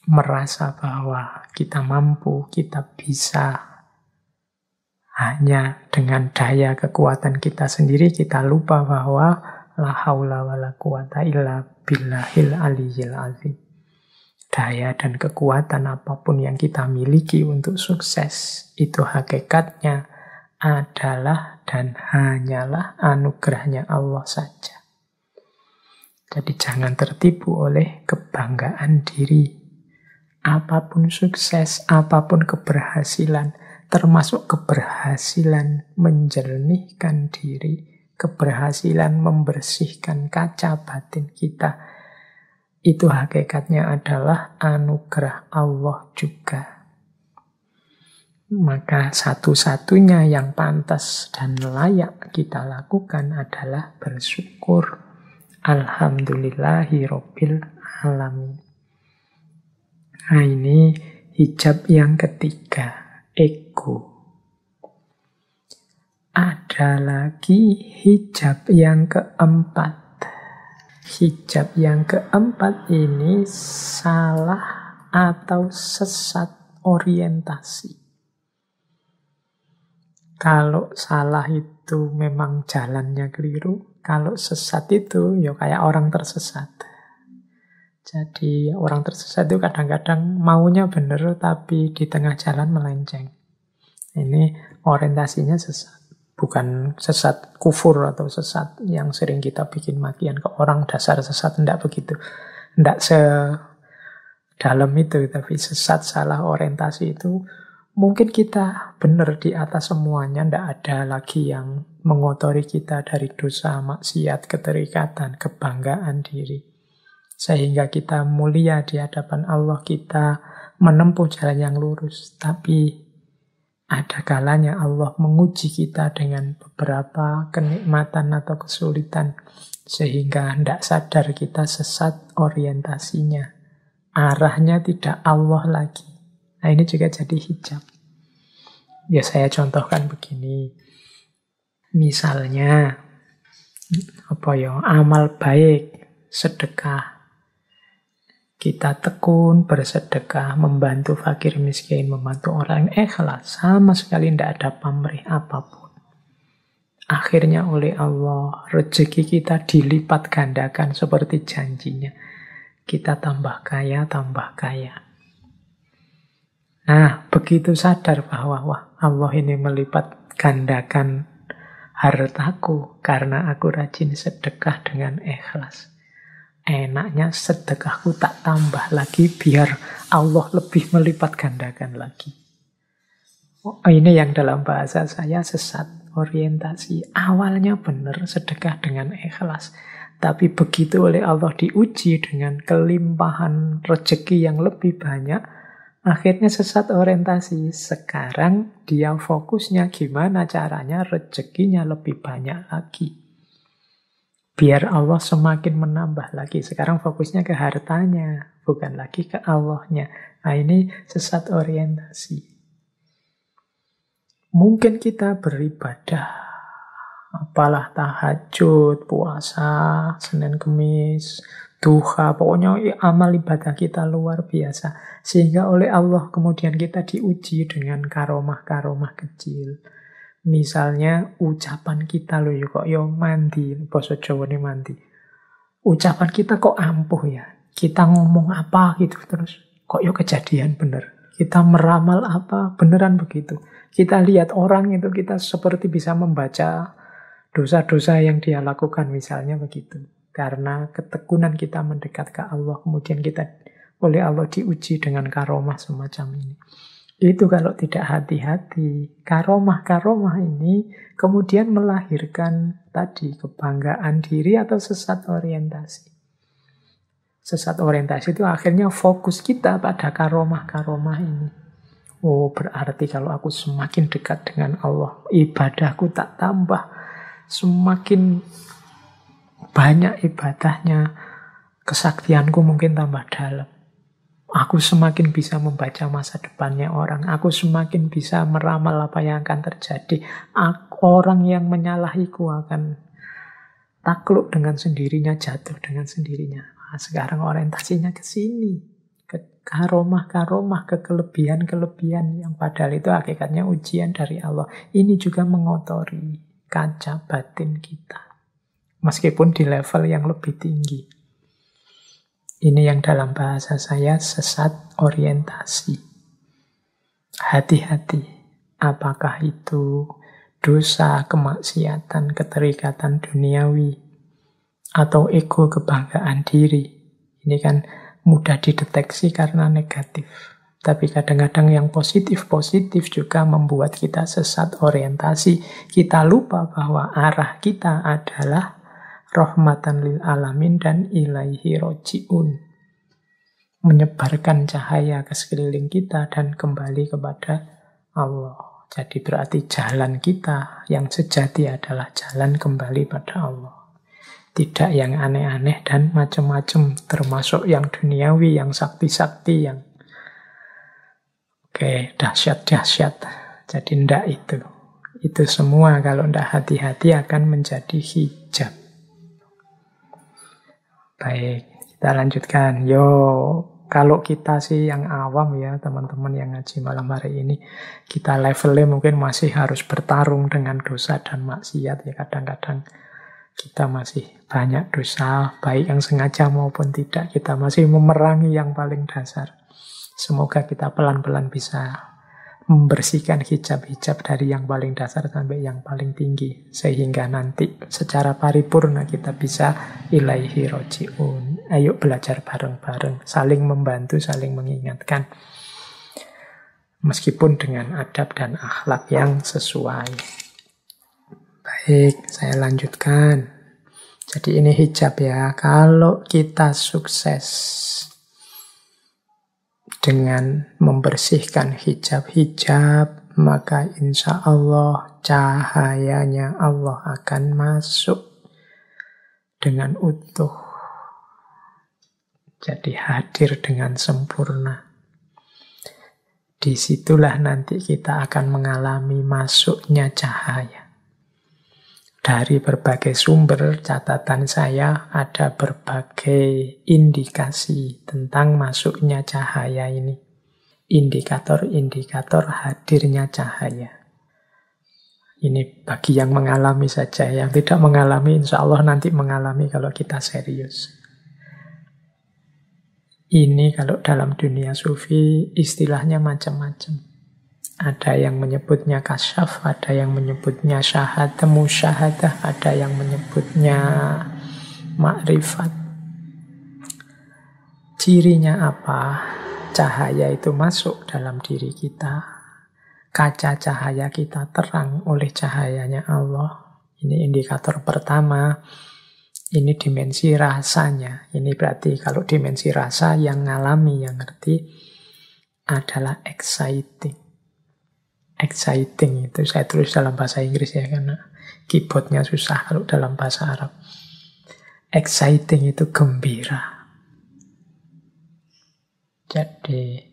Merasa bahwa kita mampu, kita bisa. Hanya dengan daya kekuatan kita sendiri kita lupa bahwa la haula wa la quwata illa billahil aliyyil azim. Daya dan kekuatan apapun yang kita miliki untuk sukses, itu hakikatnya adalah dan hanyalah anugerahnya Allah saja. Jadi jangan tertipu oleh kebanggaan diri. Apapun sukses, apapun keberhasilan, termasuk keberhasilan menjernihkan diri, keberhasilan membersihkan kaca batin kita, itu hakikatnya adalah anugerah Allah juga. Maka satu-satunya yang pantas dan layak kita lakukan adalah bersyukur. Alhamdulillahi Rabbil Alamin. Nah, ini hijab yang ketiga, ego. Ada lagi hijab yang keempat. Hijab yang keempat ini salah atau sesat orientasi. Kalau salah itu memang jalannya keliru, kalau sesat itu ya kayak orang tersesat. Jadi orang tersesat itu kadang-kadang maunya benar tapi di tengah jalan melenceng. Ini orientasinya sesat. Bukan sesat kufur atau sesat yang sering kita bikin makian ke orang, dasar sesat, tidak begitu. Tidak sedalam itu, tapi sesat salah orientasi itu mungkin kita benar di atas semuanya, tidak ada lagi yang mengotori kita dari dosa, maksiat, keterikatan, kebanggaan diri. Sehingga kita mulia di hadapan Allah, kita menempuh jalan yang lurus. Tapi ada kalanya Allah menguji kita dengan beberapa kenikmatan atau kesulitan. Sehingga tidak sadar kita sesat orientasinya. Arahnya tidak Allah lagi. Nah, ini juga jadi hijab. Ya, saya contohkan begini. Misalnya, amal baik, sedekah. Kita tekun bersedekah, membantu fakir miskin, membantu orang yang ikhlas, sama sekali tidak ada pamrih apapun. Akhirnya oleh Allah, rezeki kita dilipat gandakan seperti janjinya. Kita tambah kaya, tambah kaya. Nah, begitu sadar bahwa Allah ini melipat gandakan hartaku karena aku rajin sedekah dengan ikhlas. Enaknya sedekahku tak tambah lagi biar Allah lebih melipat gandakan lagi. Ini yang dalam bahasa saya sesat orientasi. Awalnya benar sedekah dengan ikhlas. Tapi begitu oleh Allah diuji dengan kelimpahan rezeki yang lebih banyak, Akhirnya sesat orientasi. Sekarang dia fokusnya gimana caranya rezekinya lebih banyak lagi. Biar Allah semakin menambah lagi. Sekarang fokusnya ke hartanya, bukan lagi ke Allahnya. Nah, ini sesat orientasi. Mungkin kita beribadah, apalah tahajud, puasa, Senin Kemis, duha, pokoknya amal ibadah kita luar biasa. Sehingga oleh Allah kemudian kita diuji dengan karomah-karomah kecil. Misalnya ucapan kita loh kok yo mandi, basa Jawane mandi. Ucapan kita kok ampuh ya. Kita ngomong apa gitu terus kok yo kejadian bener. Kita meramal apa beneran begitu. Kita lihat orang itu kita seperti bisa membaca dosa-dosa yang dia lakukan misalnya begitu. Karena ketekunan kita mendekat ke Allah, kemudian kita oleh Allah diuji dengan karomah semacam ini. Itu kalau tidak hati-hati. Karomah-karomah ini kemudian melahirkan tadi kebanggaan diri atau sesat orientasi. Sesat orientasi itu akhirnya fokus kita pada karomah-karomah ini. Oh, berarti kalau aku semakin dekat dengan Allah, ibadahku tak tambah, semakin banyak ibadahnya, kesaktianku mungkin tambah dalam. Aku semakin bisa membaca masa depannya orang. Aku semakin bisa meramal apa yang akan terjadi. Orang yang menyalahiku akan takluk dengan sendirinya, jatuh dengan sendirinya. Nah, sekarang orientasinya ke sini. Ke karomah-karomah, ke kelebihan-kelebihan yang padahal itu hakikatnya ujian dari Allah. Ini juga mengotori kaca batin kita. Meskipun di level yang lebih tinggi. Ini yang dalam bahasa saya sesat orientasi. Hati-hati. Apakah itu dosa, kemaksiatan, keterikatan duniawi, atau ego kebanggaan diri. Ini kan mudah dideteksi karena negatif. Tapi kadang-kadang yang positif-positif juga membuat kita sesat orientasi. Kita lupa bahwa arah kita adalah rahmatan lil alamin dan ilaihi roji'un. Menyebarkan cahaya ke sekeliling kita dan kembali kepada Allah. Jadi berarti jalan kita yang sejati adalah jalan kembali pada Allah. Tidak yang aneh-aneh dan macam-macam, termasuk yang duniawi, yang sakti-sakti, yang dahsyat-dahsyat. Jadi ndak itu. Itu semua kalau ndak hati-hati akan menjadi hijab. Baik, kita lanjutkan. Kalau kita sih yang awam ya, teman-teman yang ngaji malam hari ini, kita levelnya mungkin masih harus bertarung dengan dosa dan maksiat ya. Kadang-kadang kita masih banyak dosa, baik yang sengaja maupun tidak. Kita masih memerangi yang paling dasar. Semoga kita pelan-pelan bisa membersihkan hijab-hijab dari yang paling dasar sampai yang paling tinggi. Sehingga nanti secara paripurna kita bisa ilaihi roji'un. Ayo belajar bareng-bareng, saling membantu, saling mengingatkan. Meskipun dengan adab dan akhlak yang sesuai. Baik, saya lanjutkan. Jadi ini hijab ya. Kalau kita sukses dengan membersihkan hijab-hijab, maka insya Allah cahayanya Allah akan masuk dengan utuh. Jadi hadir dengan sempurna. Disitulah nanti kita akan mengalami masuknya cahaya. Dari berbagai sumber catatan saya ada berbagai indikasi tentang masuknya cahaya ini. Indikator-indikator hadirnya cahaya. Ini bagi yang mengalami saja. Yang tidak mengalami insya Allah nanti mengalami kalau kita serius. Ini kalau dalam dunia sufi istilahnya macam-macam. Ada yang menyebutnya kasyaf, ada yang menyebutnya syahadah, musyahadah, ada yang menyebutnya makrifat. Cirinya apa? Cahaya itu masuk dalam diri kita. Kaca cahaya kita terang oleh cahayanya Allah. Ini indikator pertama. Ini dimensi rasanya. Ini berarti kalau dimensi rasa yang ngalami, yang ngerti, adalah exciting. Exciting itu saya tulis dalam bahasa Inggris ya, karena keyboardnya susah kalau dalam bahasa Arab. Exciting itu gembira. Jadi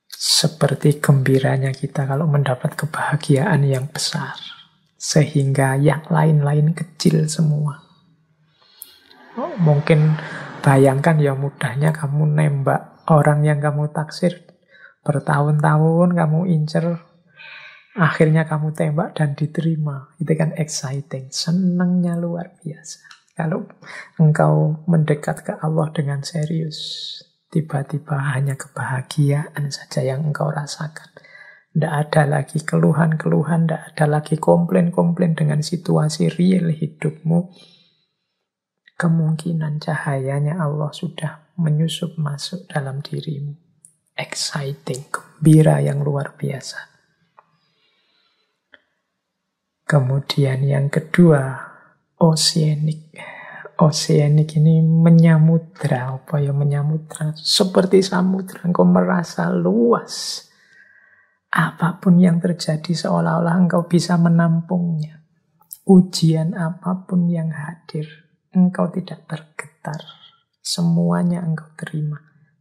seperti gembiranya kita kalau mendapat kebahagiaan yang besar, sehingga yang lain-lain kecil semua. Mungkin bayangkan ya mudahnya kamu nembak orang yang kamu taksir bertahun-tahun, kamu incer, akhirnya kamu tembak dan diterima. Itu kan exciting, senangnya luar biasa. Kalau engkau mendekat ke Allah dengan serius, tiba-tiba hanya kebahagiaan saja yang engkau rasakan. Tidak ada lagi keluhan-keluhan, tidak ada lagi komplain-komplain dengan situasi real hidupmu. Kemungkinan cahayanya Allah sudah menyusup masuk dalam dirimu. Exciting, gembira yang luar biasa. Kemudian yang kedua, oceanic. Oceanic ini menyamudra. Apa ya menyamudra? Seperti samudra, engkau merasa luas. Apapun yang terjadi seolah-olah engkau bisa menampungnya. Ujian apapun yang hadir, engkau tidak tergetar. Semuanya engkau terima.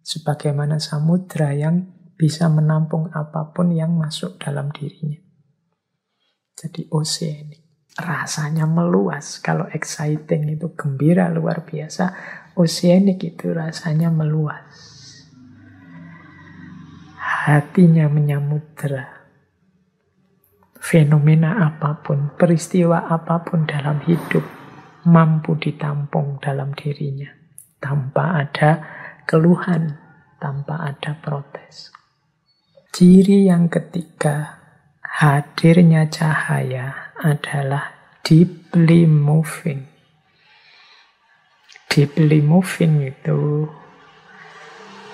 Sebagaimana samudra yang bisa menampung apapun yang masuk dalam dirinya. Jadi oceanic. Rasanya meluas. Kalau exciting itu gembira luar biasa, oceanic itu rasanya meluas. Hatinya menyamudra. Fenomena apapun, peristiwa apapun dalam hidup mampu ditampung dalam dirinya tanpa ada keluhan, tanpa ada protes. Ciri yang ketiga, hadirnya cahaya adalah deeply moving. Deeply moving itu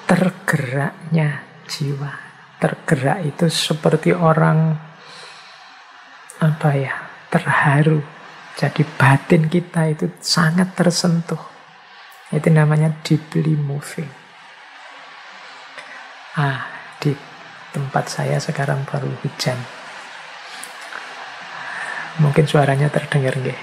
tergeraknya jiwa. Tergerak itu seperti orang terharu. Jadi batin kita itu sangat tersentuh. Itu namanya deeply moving. Di tempat saya sekarang baru hujan. Mungkin suaranya terdengar nggih.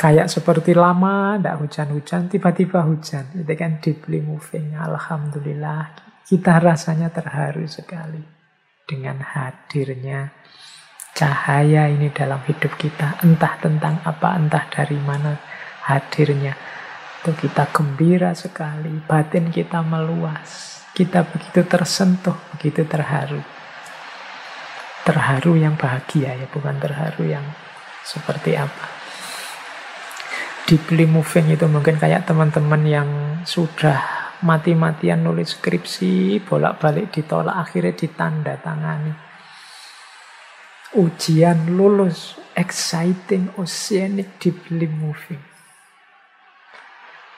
Kayak seperti lama ndak hujan-hujan, tiba-tiba hujan. Itu kan deeply moving. Alhamdulillah, kita rasanya terharu sekali dengan hadirnya cahaya ini dalam hidup kita. Entah tentang apa, entah dari mana hadirnya. Itu kita gembira sekali, batin kita meluas. Kita begitu tersentuh, begitu terharu. Terharu yang bahagia ya, bukan terharu yang seperti apa. Deeply moving itu mungkin kayak teman-teman yang sudah mati-matian nulis skripsi, bolak-balik ditolak, akhirnya ditanda tangani. Ujian lulus, exciting, oceanic, deeply moving.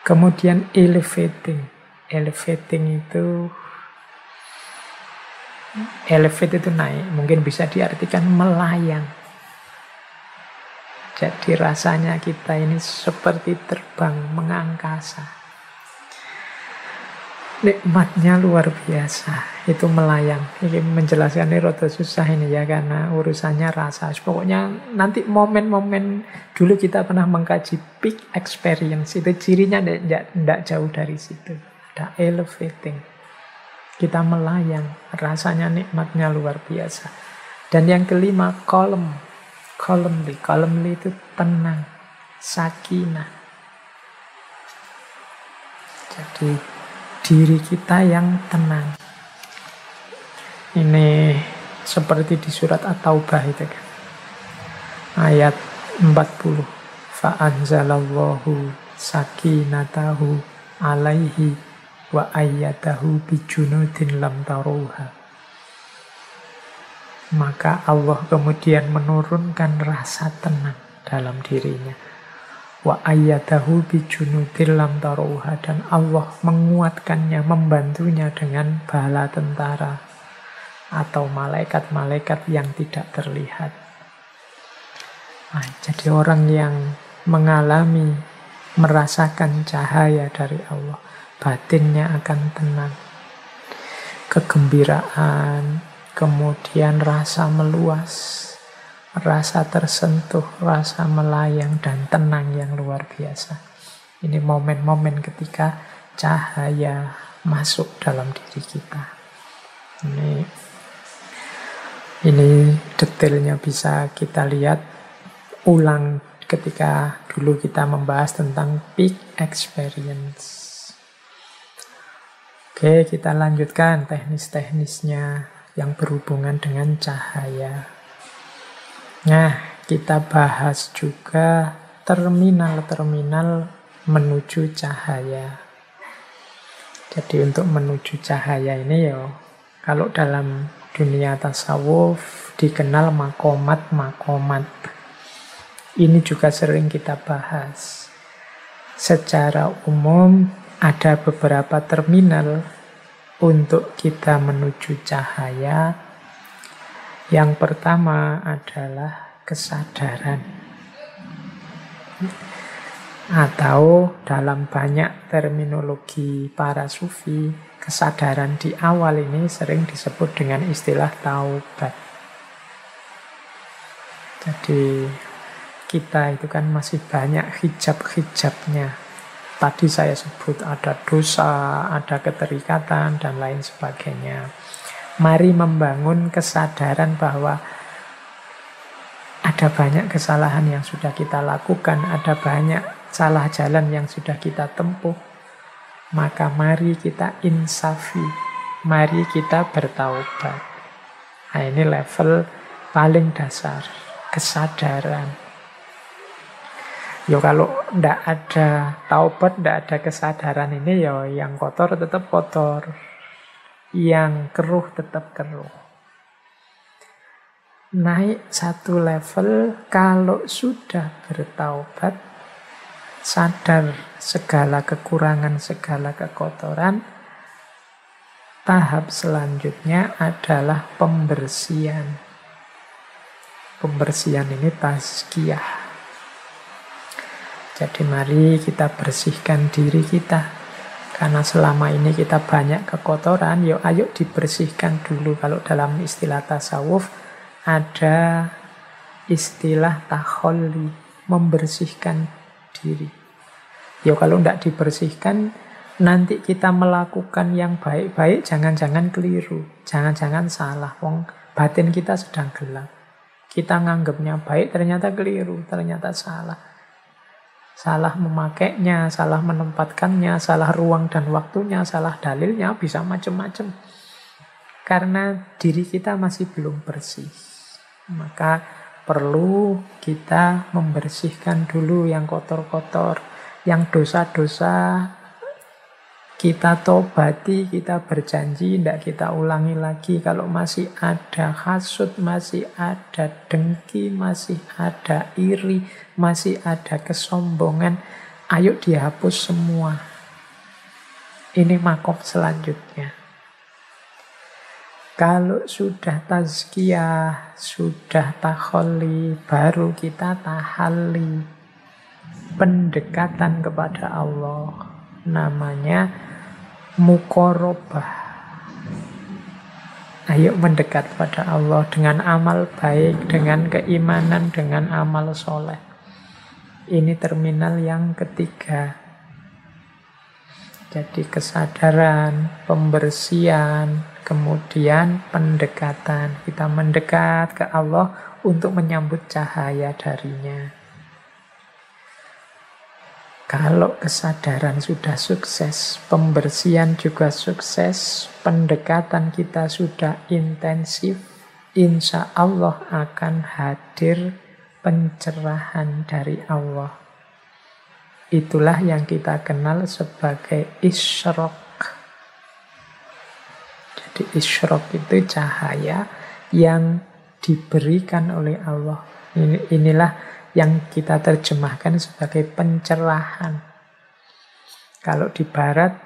Kemudian elevating. Elevating itu elevate itu naik, mungkin bisa diartikan melayang. Jadi rasanya kita ini seperti terbang mengangkasa. Nikmatnya luar biasa. Itu melayang. Ini menjelaskannya rada susah ini ya, karena urusannya rasa. Pokoknya nanti momen-momen dulu kita pernah mengkaji peak experience. Itu cirinya tidak jauh dari situ. Ada elevating. Kita melayang, rasanya nikmatnya luar biasa. Dan yang kelima, calmly itu tenang, sakinah. Jadi diri kita yang tenang. Ini seperti di surat At-Taubah itu kan. Ayat 40. Fa'anzalallahu sakinatahu alaihi wa ayyadahu bijunudin lam taruha. Maka Allah kemudian menurunkan rasa tenang dalam dirinya. Wa ayyadahu bijunudin lam taruha. Dan Allah menguatkannya, membantunya dengan bala tentara atau malaikat-malaikat yang tidak terlihat. Jadi orang yang mengalami, merasakan cahaya dari Allah, batinnya akan tenang. Kegembiraan, kemudian rasa meluas, rasa tersentuh, rasa melayang, dan tenang yang luar biasa. Ini momen-momen ketika cahaya masuk dalam diri kita. Ini detailnya bisa kita lihat ulang ketika dulu kita membahas tentang peak experience. Oke, kita lanjutkan teknis-teknisnya yang berhubungan dengan cahaya. Nah, kita bahas juga terminal-terminal menuju cahaya. Jadi untuk menuju cahaya ini ya, kalau dalam dunia tasawuf dikenal makomat-makomat. Ini juga sering kita bahas. Secara umum ada beberapa terminal untuk kita menuju cahaya. Yang pertama adalah kesadaran. Atau dalam banyak terminologi para sufi, kesadaran di awal ini sering disebut dengan istilah taubat. Jadi kita itu kan masih banyak hijab-hijabnya. Tadi saya sebut ada dosa, ada keterikatan, dan lain sebagainya. Mari membangun kesadaran bahwa ada banyak kesalahan yang sudah kita lakukan, ada banyak salah jalan yang sudah kita tempuh. Maka mari kita insafi, mari kita bertaubat. Nah, ini level paling dasar, kesadaran. Ya kalau ndak ada taubat, ndak ada kesadaran ini, ya yang kotor tetap kotor, yang keruh tetap keruh. Naik satu level kalau sudah bertaubat, sadar segala kekurangan, segala kekotoran, tahap selanjutnya adalah pembersihan. Pembersihan ini tazkiyah. Jadi mari kita bersihkan diri kita. Karena selama ini kita banyak kekotoran, yuk ayo dibersihkan dulu. Kalau dalam istilah tasawuf ada istilah takholli, membersihkan diri. Ya kalau tidak dibersihkan, nanti kita melakukan yang baik-baik, jangan-jangan keliru, jangan-jangan salah. Wong batin kita sedang gelap. Kita nganggapnya baik, ternyata keliru, ternyata salah. Salah memakainya, salah menempatkannya, salah ruang dan waktunya, salah dalilnya, bisa macam-macam. Karena diri kita masih belum bersih. Maka perlu kita membersihkan dulu yang kotor-kotor, yang dosa-dosa kita tobati, kita berjanji, tidak kita ulangi lagi. Kalau masih ada hasud, masih ada dengki, masih ada iri, masih ada kesombongan, ayo dihapus semua. Ini makom selanjutnya. Kalau sudah tazkiyah, sudah takholli, baru kita tahalli. Pendekatan kepada Allah. Namanya muqarabah. Ayo mendekat pada Allah dengan amal baik, dengan keimanan, dengan amal soleh. Ini terminal yang ketiga. Jadi kesadaran, pembersihan, kemudian pendekatan. Kita mendekat ke Allah untuk menyambut cahaya darinya. Kalau kesadaran sudah sukses, pembersihan juga sukses, pendekatan kita sudah intensif, insya Allah akan hadir pencerahan dari Allah. Itulah yang kita kenal sebagai isyraq. Jadi isyraq itu cahaya yang diberikan oleh Allah. Inilah yang kita terjemahkan sebagai pencerahan. Kalau di barat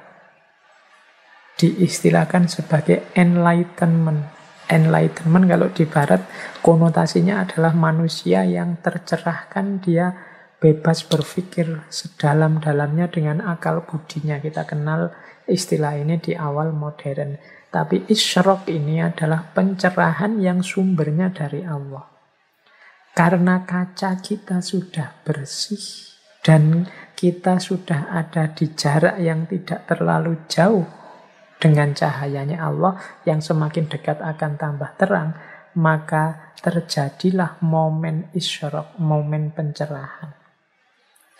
diistilahkan sebagai enlightenment. Enlightenment kalau di barat konotasinya adalah manusia yang tercerahkan, dia bebas berpikir sedalam-dalamnya dengan akal budinya. Kita kenal istilah ini di awal modern. Tapi isyraq ini adalah pencerahan yang sumbernya dari Allah. Karena kaca kita sudah bersih dan kita sudah ada di jarak yang tidak terlalu jauh dengan cahayanya Allah yang semakin dekat akan tambah terang, maka terjadilah momen isyraq, momen pencerahan.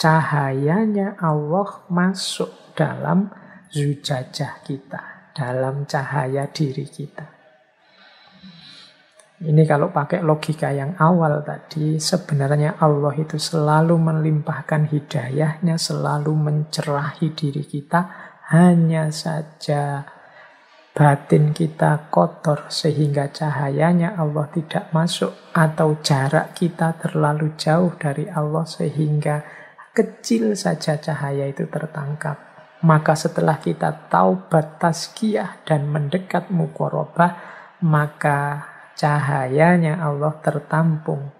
Cahayanya Allah masuk dalam zujajah kita, dalam cahaya diri kita. Ini kalau pakai logika yang awal tadi, sebenarnya Allah itu selalu melimpahkan hidayahnya, selalu mencerahi diri kita. Hanya saja batin kita kotor sehingga cahayanya Allah tidak masuk, atau jarak kita terlalu jauh dari Allah sehingga kecil saja cahaya itu tertangkap. Maka setelah kita taubat tazkiyah dan mendekat muqarabah, maka cahayanya Allah tertampung.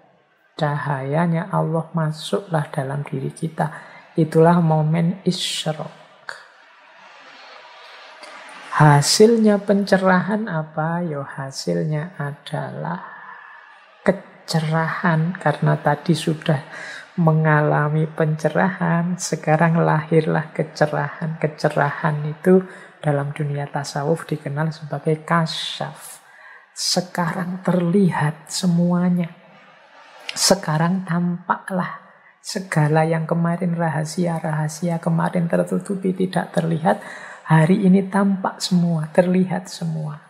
Cahayanya Allah masuklah dalam diri kita. Itulah momen isyraq. Hasilnya pencerahan apa? Ya hasilnya adalah kecerahan. Karena tadi sudah mengalami pencerahan, sekarang lahirlah kecerahan. Kecerahan itu dalam dunia tasawuf dikenal sebagai kasyaf. Sekarang terlihat semuanya. Sekarang tampaklah segala yang kemarin rahasia-rahasia, kemarin tertutupi tidak terlihat, hari ini tampak semua, terlihat semua.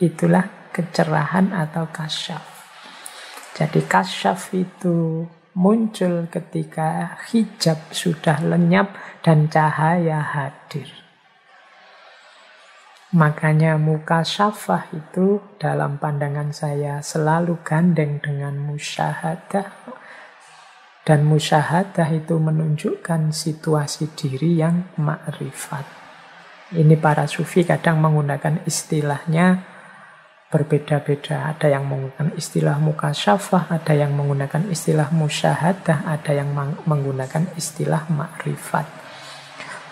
Itulah kecerahan atau kasyaf. Jadi kasyaf itu muncul ketika hijab sudah lenyap dan cahaya hadir. Makanya mukasyafah itu dalam pandangan saya selalu gandeng dengan musyahadah. Dan musyahadah itu menunjukkan situasi diri yang ma'rifat. Ini para sufi kadang menggunakan istilahnya berbeda-beda. Ada yang menggunakan istilah mukasyafah, ada yang menggunakan istilah musyahadah, ada yang menggunakan istilah ma'rifat.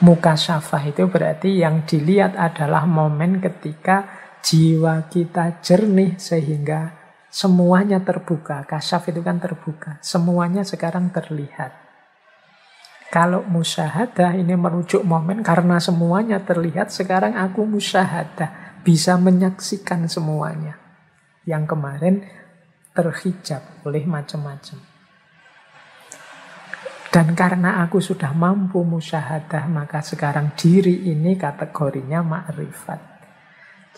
Mukasyafah itu berarti yang dilihat adalah momen ketika jiwa kita jernih sehingga semuanya terbuka. Kasyaf itu kan terbuka. Semuanya sekarang terlihat. Kalau musyahadah ini merujuk momen karena semuanya terlihat, sekarang aku musyahadah. Bisa menyaksikan semuanya. Yang kemarin terhijab oleh macam-macam. Dan karena aku sudah mampu musyahadah, maka sekarang diri ini kategorinya ma'rifat.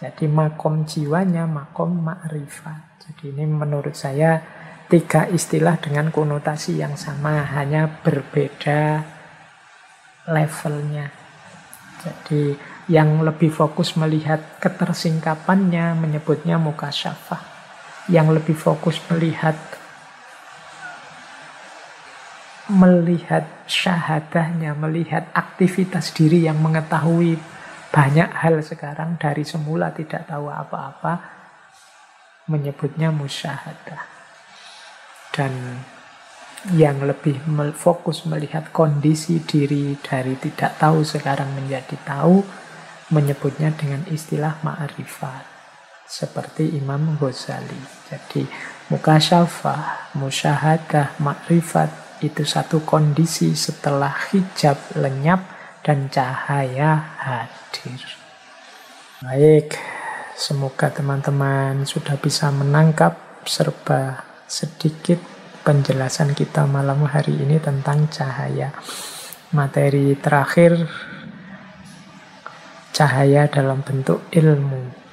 Jadi makom jiwanya makom ma'rifat. Jadi ini menurut saya 3 istilah dengan konotasi yang sama, hanya berbeda levelnya. Jadi yang lebih fokus melihat ketersingkapannya menyebutnya mukasyafah. Yang lebih fokus melihat syahadahnya, melihat aktivitas diri yang mengetahui banyak hal sekarang dari semula tidak tahu apa-apa, menyebutnya musyahadah. Dan yang lebih fokus melihat kondisi diri dari tidak tahu sekarang menjadi tahu, menyebutnya dengan istilah ma'rifat. Seperti Imam Ghazali. Jadi mukasyafah, musyahadah, ma'rifat itu satu kondisi setelah hijab lenyap dan cahaya hadir. Baik, semoga teman-teman sudah bisa menangkap serba sedikit penjelasan kita malam hari ini tentang cahaya. Materi terakhir, cahaya dalam bentuk ilmu.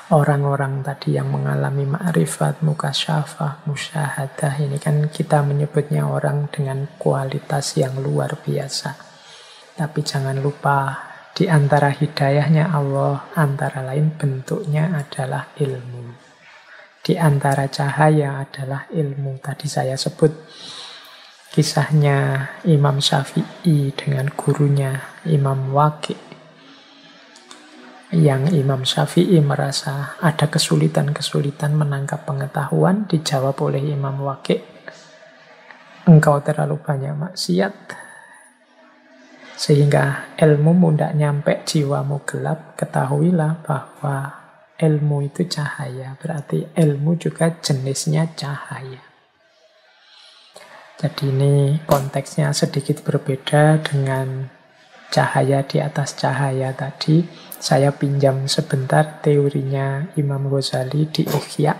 Orang-orang tadi yang mengalami ma'rifat, mukasyafah, musyahadah, ini kan kita menyebutnya orang dengan kualitas yang luar biasa. Tapi jangan lupa, di antara hidayahnya Allah, antara lain bentuknya adalah ilmu. Di antara cahaya adalah ilmu. Tadi saya sebut kisahnya Imam Syafi'i dengan gurunya Imam Waqi'. Yang Imam Syafi'i merasa ada kesulitan-kesulitan menangkap pengetahuan, dijawab oleh Imam Waqi'. engkau terlalu banyak maksiat, sehingga ilmumu tidak nyampe, jiwamu gelap, ketahuilah bahwa ilmu itu cahaya. Berarti ilmu juga jenisnya cahaya. Jadi ini konteksnya sedikit berbeda dengan cahaya di atas cahaya tadi. Saya pinjam sebentar teorinya Imam Ghazali di Ihya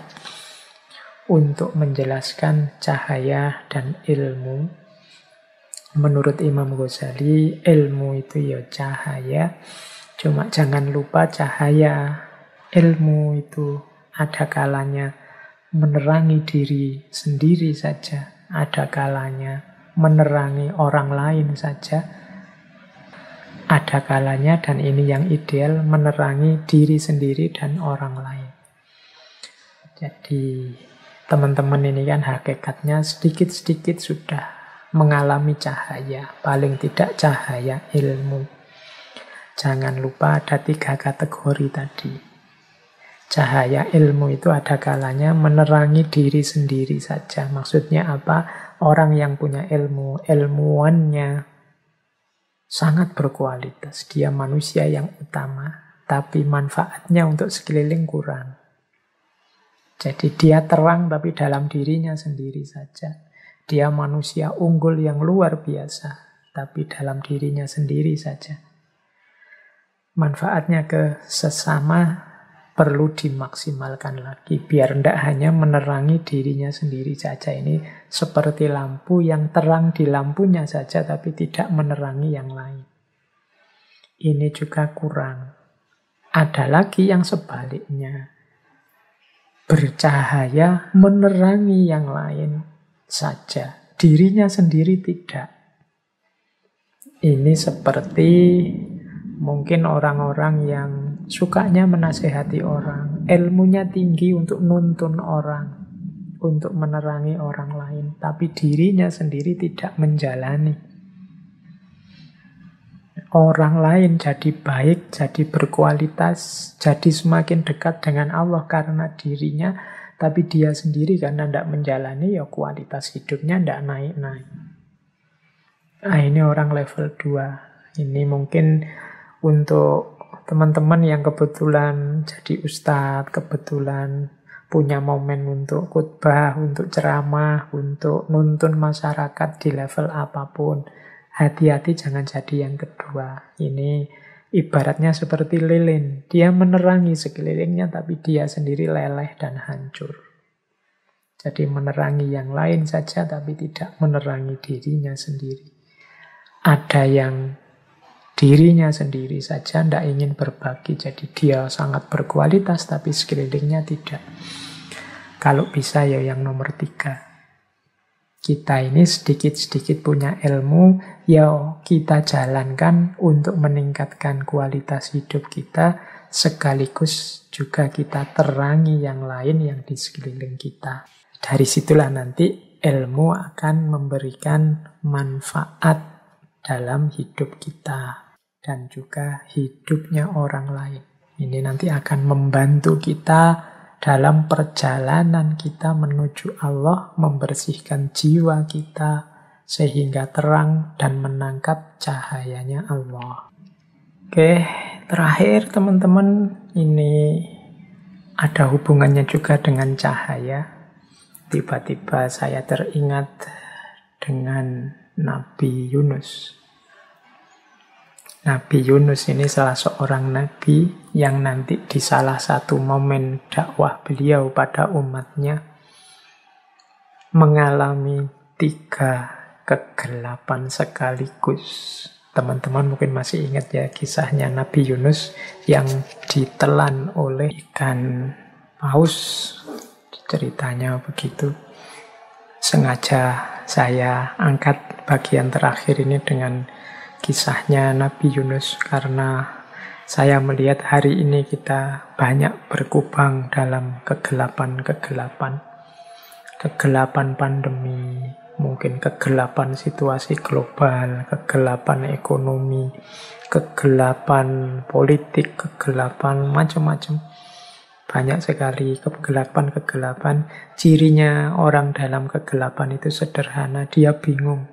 untuk menjelaskan cahaya dan ilmu. Menurut Imam Ghazali, ilmu itu ya cahaya, cuma jangan lupa cahaya ilmu itu ada kalanya menerangi diri sendiri saja, ada kalanya menerangi orang lain saja, ada kalanya, dan ini yang ideal, menerangi diri sendiri dan orang lain. Jadi teman-teman ini kan hakikatnya sedikit-sedikit sudah mengalami cahaya, paling tidak cahaya ilmu. Jangan lupa ada 3 kategori tadi. Cahaya ilmu itu ada kalanya menerangi diri sendiri saja. Maksudnya apa? Orang yang punya ilmu, ilmuwannya sangat berkualitas. Dia manusia yang utama, tapi manfaatnya untuk sekeliling kurang. Jadi dia terang tapi dalam dirinya sendiri saja. Dia manusia unggul yang luar biasa, tapi dalam dirinya sendiri saja. Manfaatnya ke sesama perlu dimaksimalkan lagi, biar tidak hanya menerangi dirinya sendiri saja. Ini seperti lampu yang terang di lampunya saja, tapi tidak menerangi yang lain. Ini juga kurang. Ada lagi yang sebaliknya. Bercahaya menerangi yang lain saja, dirinya sendiri tidak. Ini seperti mungkin orang-orang yang sukanya menasehati orang, ilmunya tinggi untuk nuntun orang, untuk menerangi orang lain, tapi dirinya sendiri tidak menjalani. Orang lain jadi baik, jadi berkualitas, jadi semakin dekat dengan Allah karena dirinya, tapi dia sendiri karena tidak menjalani, ya kualitas hidupnya tidak naik-naik. Nah, ini orang level 2. Ini mungkin untuk teman-teman yang kebetulan jadi ustadz, kebetulan punya momen untuk khutbah, untuk ceramah, untuk nuntun masyarakat di level apapun. Hati-hati jangan jadi yang kedua. Ini ibaratnya seperti lilin. Dia menerangi sekelilingnya, tapi dia sendiri leleh dan hancur. Jadi menerangi yang lain saja, tapi tidak menerangi dirinya sendiri. Ada yang dirinya sendiri saja tidak ingin berbagi, jadi dia sangat berkualitas, tapi sekelilingnya tidak. Kalau bisa ya yang nomor 3. Kita ini sedikit-sedikit punya ilmu, ya kita jalankan untuk meningkatkan kualitas hidup kita, sekaligus juga kita terangi yang lain yang di sekeliling kita. Dari situlah nanti ilmu akan memberikan manfaat dalam hidup kita dan juga hidupnya orang lain. Ini nanti akan membantu kita dalam perjalanan kita menuju Allah, membersihkan jiwa kita sehingga terang dan menangkap cahayanya Allah. Oke, terakhir teman-teman, ini ada hubungannya juga dengan cahaya. Tiba-tiba saya teringat dengan Nabi Yunus. Nabi Yunus ini salah seorang nabi yang nanti di salah satu momen dakwah beliau pada umatnya mengalami 3 kegelapan sekaligus. Teman-teman mungkin masih ingat ya kisahnya Nabi Yunus yang ditelan oleh ikan paus. Ceritanya begitu. Sengaja saya angkat bagian terakhir ini dengan kisahnya Nabi Yunus karena saya melihat hari ini kita banyak berkubang dalam kegelapan-kegelapan. Kegelapan pandemi, mungkin kegelapan situasi global, kegelapan ekonomi, kegelapan politik, kegelapan macam-macam. Banyak sekali kegelapan-kegelapan. Cirinya orang dalam kegelapan itu sederhana, dia bingung.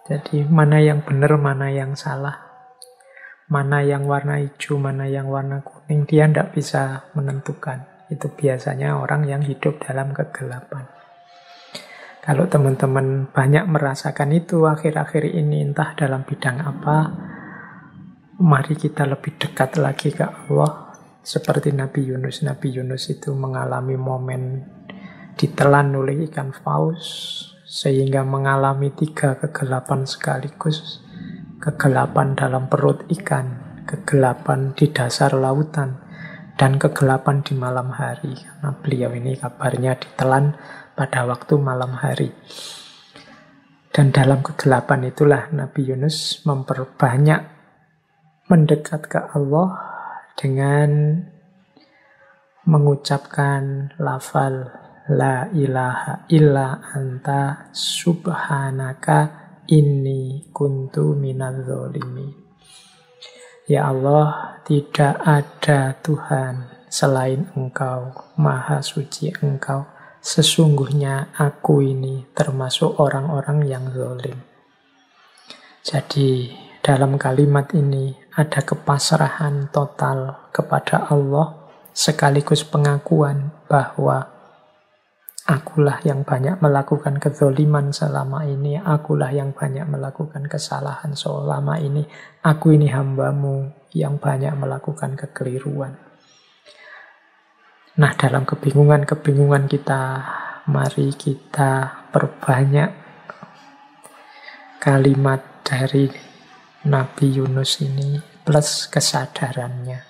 Jadi mana yang benar, mana yang salah. Mana yang warna hijau, mana yang warna kuning, dia tidak bisa menentukan. Itu biasanya orang yang hidup dalam kegelapan. Kalau teman-teman banyak merasakan itu akhir-akhir ini, entah dalam bidang apa, mari kita lebih dekat lagi ke Allah. Seperti Nabi Yunus. Nabi Yunus itu mengalami momen ditelan oleh ikan paus, sehingga mengalami 3 kegelapan sekaligus. Kegelapan dalam perut ikan, kegelapan di dasar lautan, dan kegelapan di malam hari. Karena beliau ini kabarnya ditelan pada waktu malam hari. Dan dalam kegelapan itulah Nabi Yunus memperbanyak mendekat ke Allah dengan mengucapkan lafal la ilaha illa anta subhanaka inni kuntu minadz zalimin. Ya Allah, tidak ada Tuhan selain Engkau, Maha Suci Engkau. Sesungguhnya aku ini termasuk orang-orang yang zalim. Jadi dalam kalimat ini ada kepasrahan total kepada Allah, sekaligus pengakuan bahwa akulah yang banyak melakukan kezaliman selama ini, akulah yang banyak melakukan kesalahan selama ini, aku ini hambamu yang banyak melakukan kekeliruan. Nah, dalam kebingungan-kebingungan kita, mari kita perbanyak kalimat dari Nabi Yunus ini plus kesadarannya.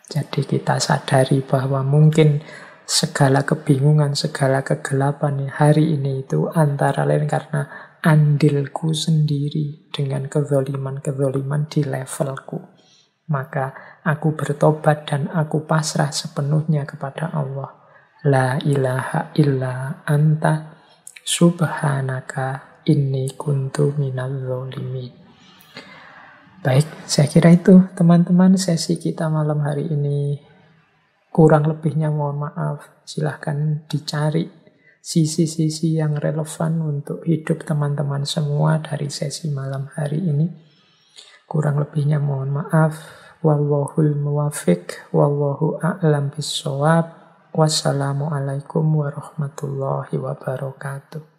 Jadi kita sadari bahwa mungkin segala kebingungan, segala kegelapan hari ini itu antara lain karena andilku sendiri dengan kezaliman-kezaliman di levelku. Maka aku bertobat dan aku pasrah sepenuhnya kepada Allah. La ilaha illa anta subhanaka inni kuntu minadz zalimin. Baik, saya kira itu teman-teman sesi kita malam hari ini. Kurang lebihnya mohon maaf. Silahkan dicari sisi-sisi yang relevan untuk hidup teman-teman semua dari sesi malam hari ini. Kurang lebihnya mohon maaf. Wallahul muwafiq. Wallahu a'lam bissawab. Wassalamualaikum warahmatullahi wabarakatuh.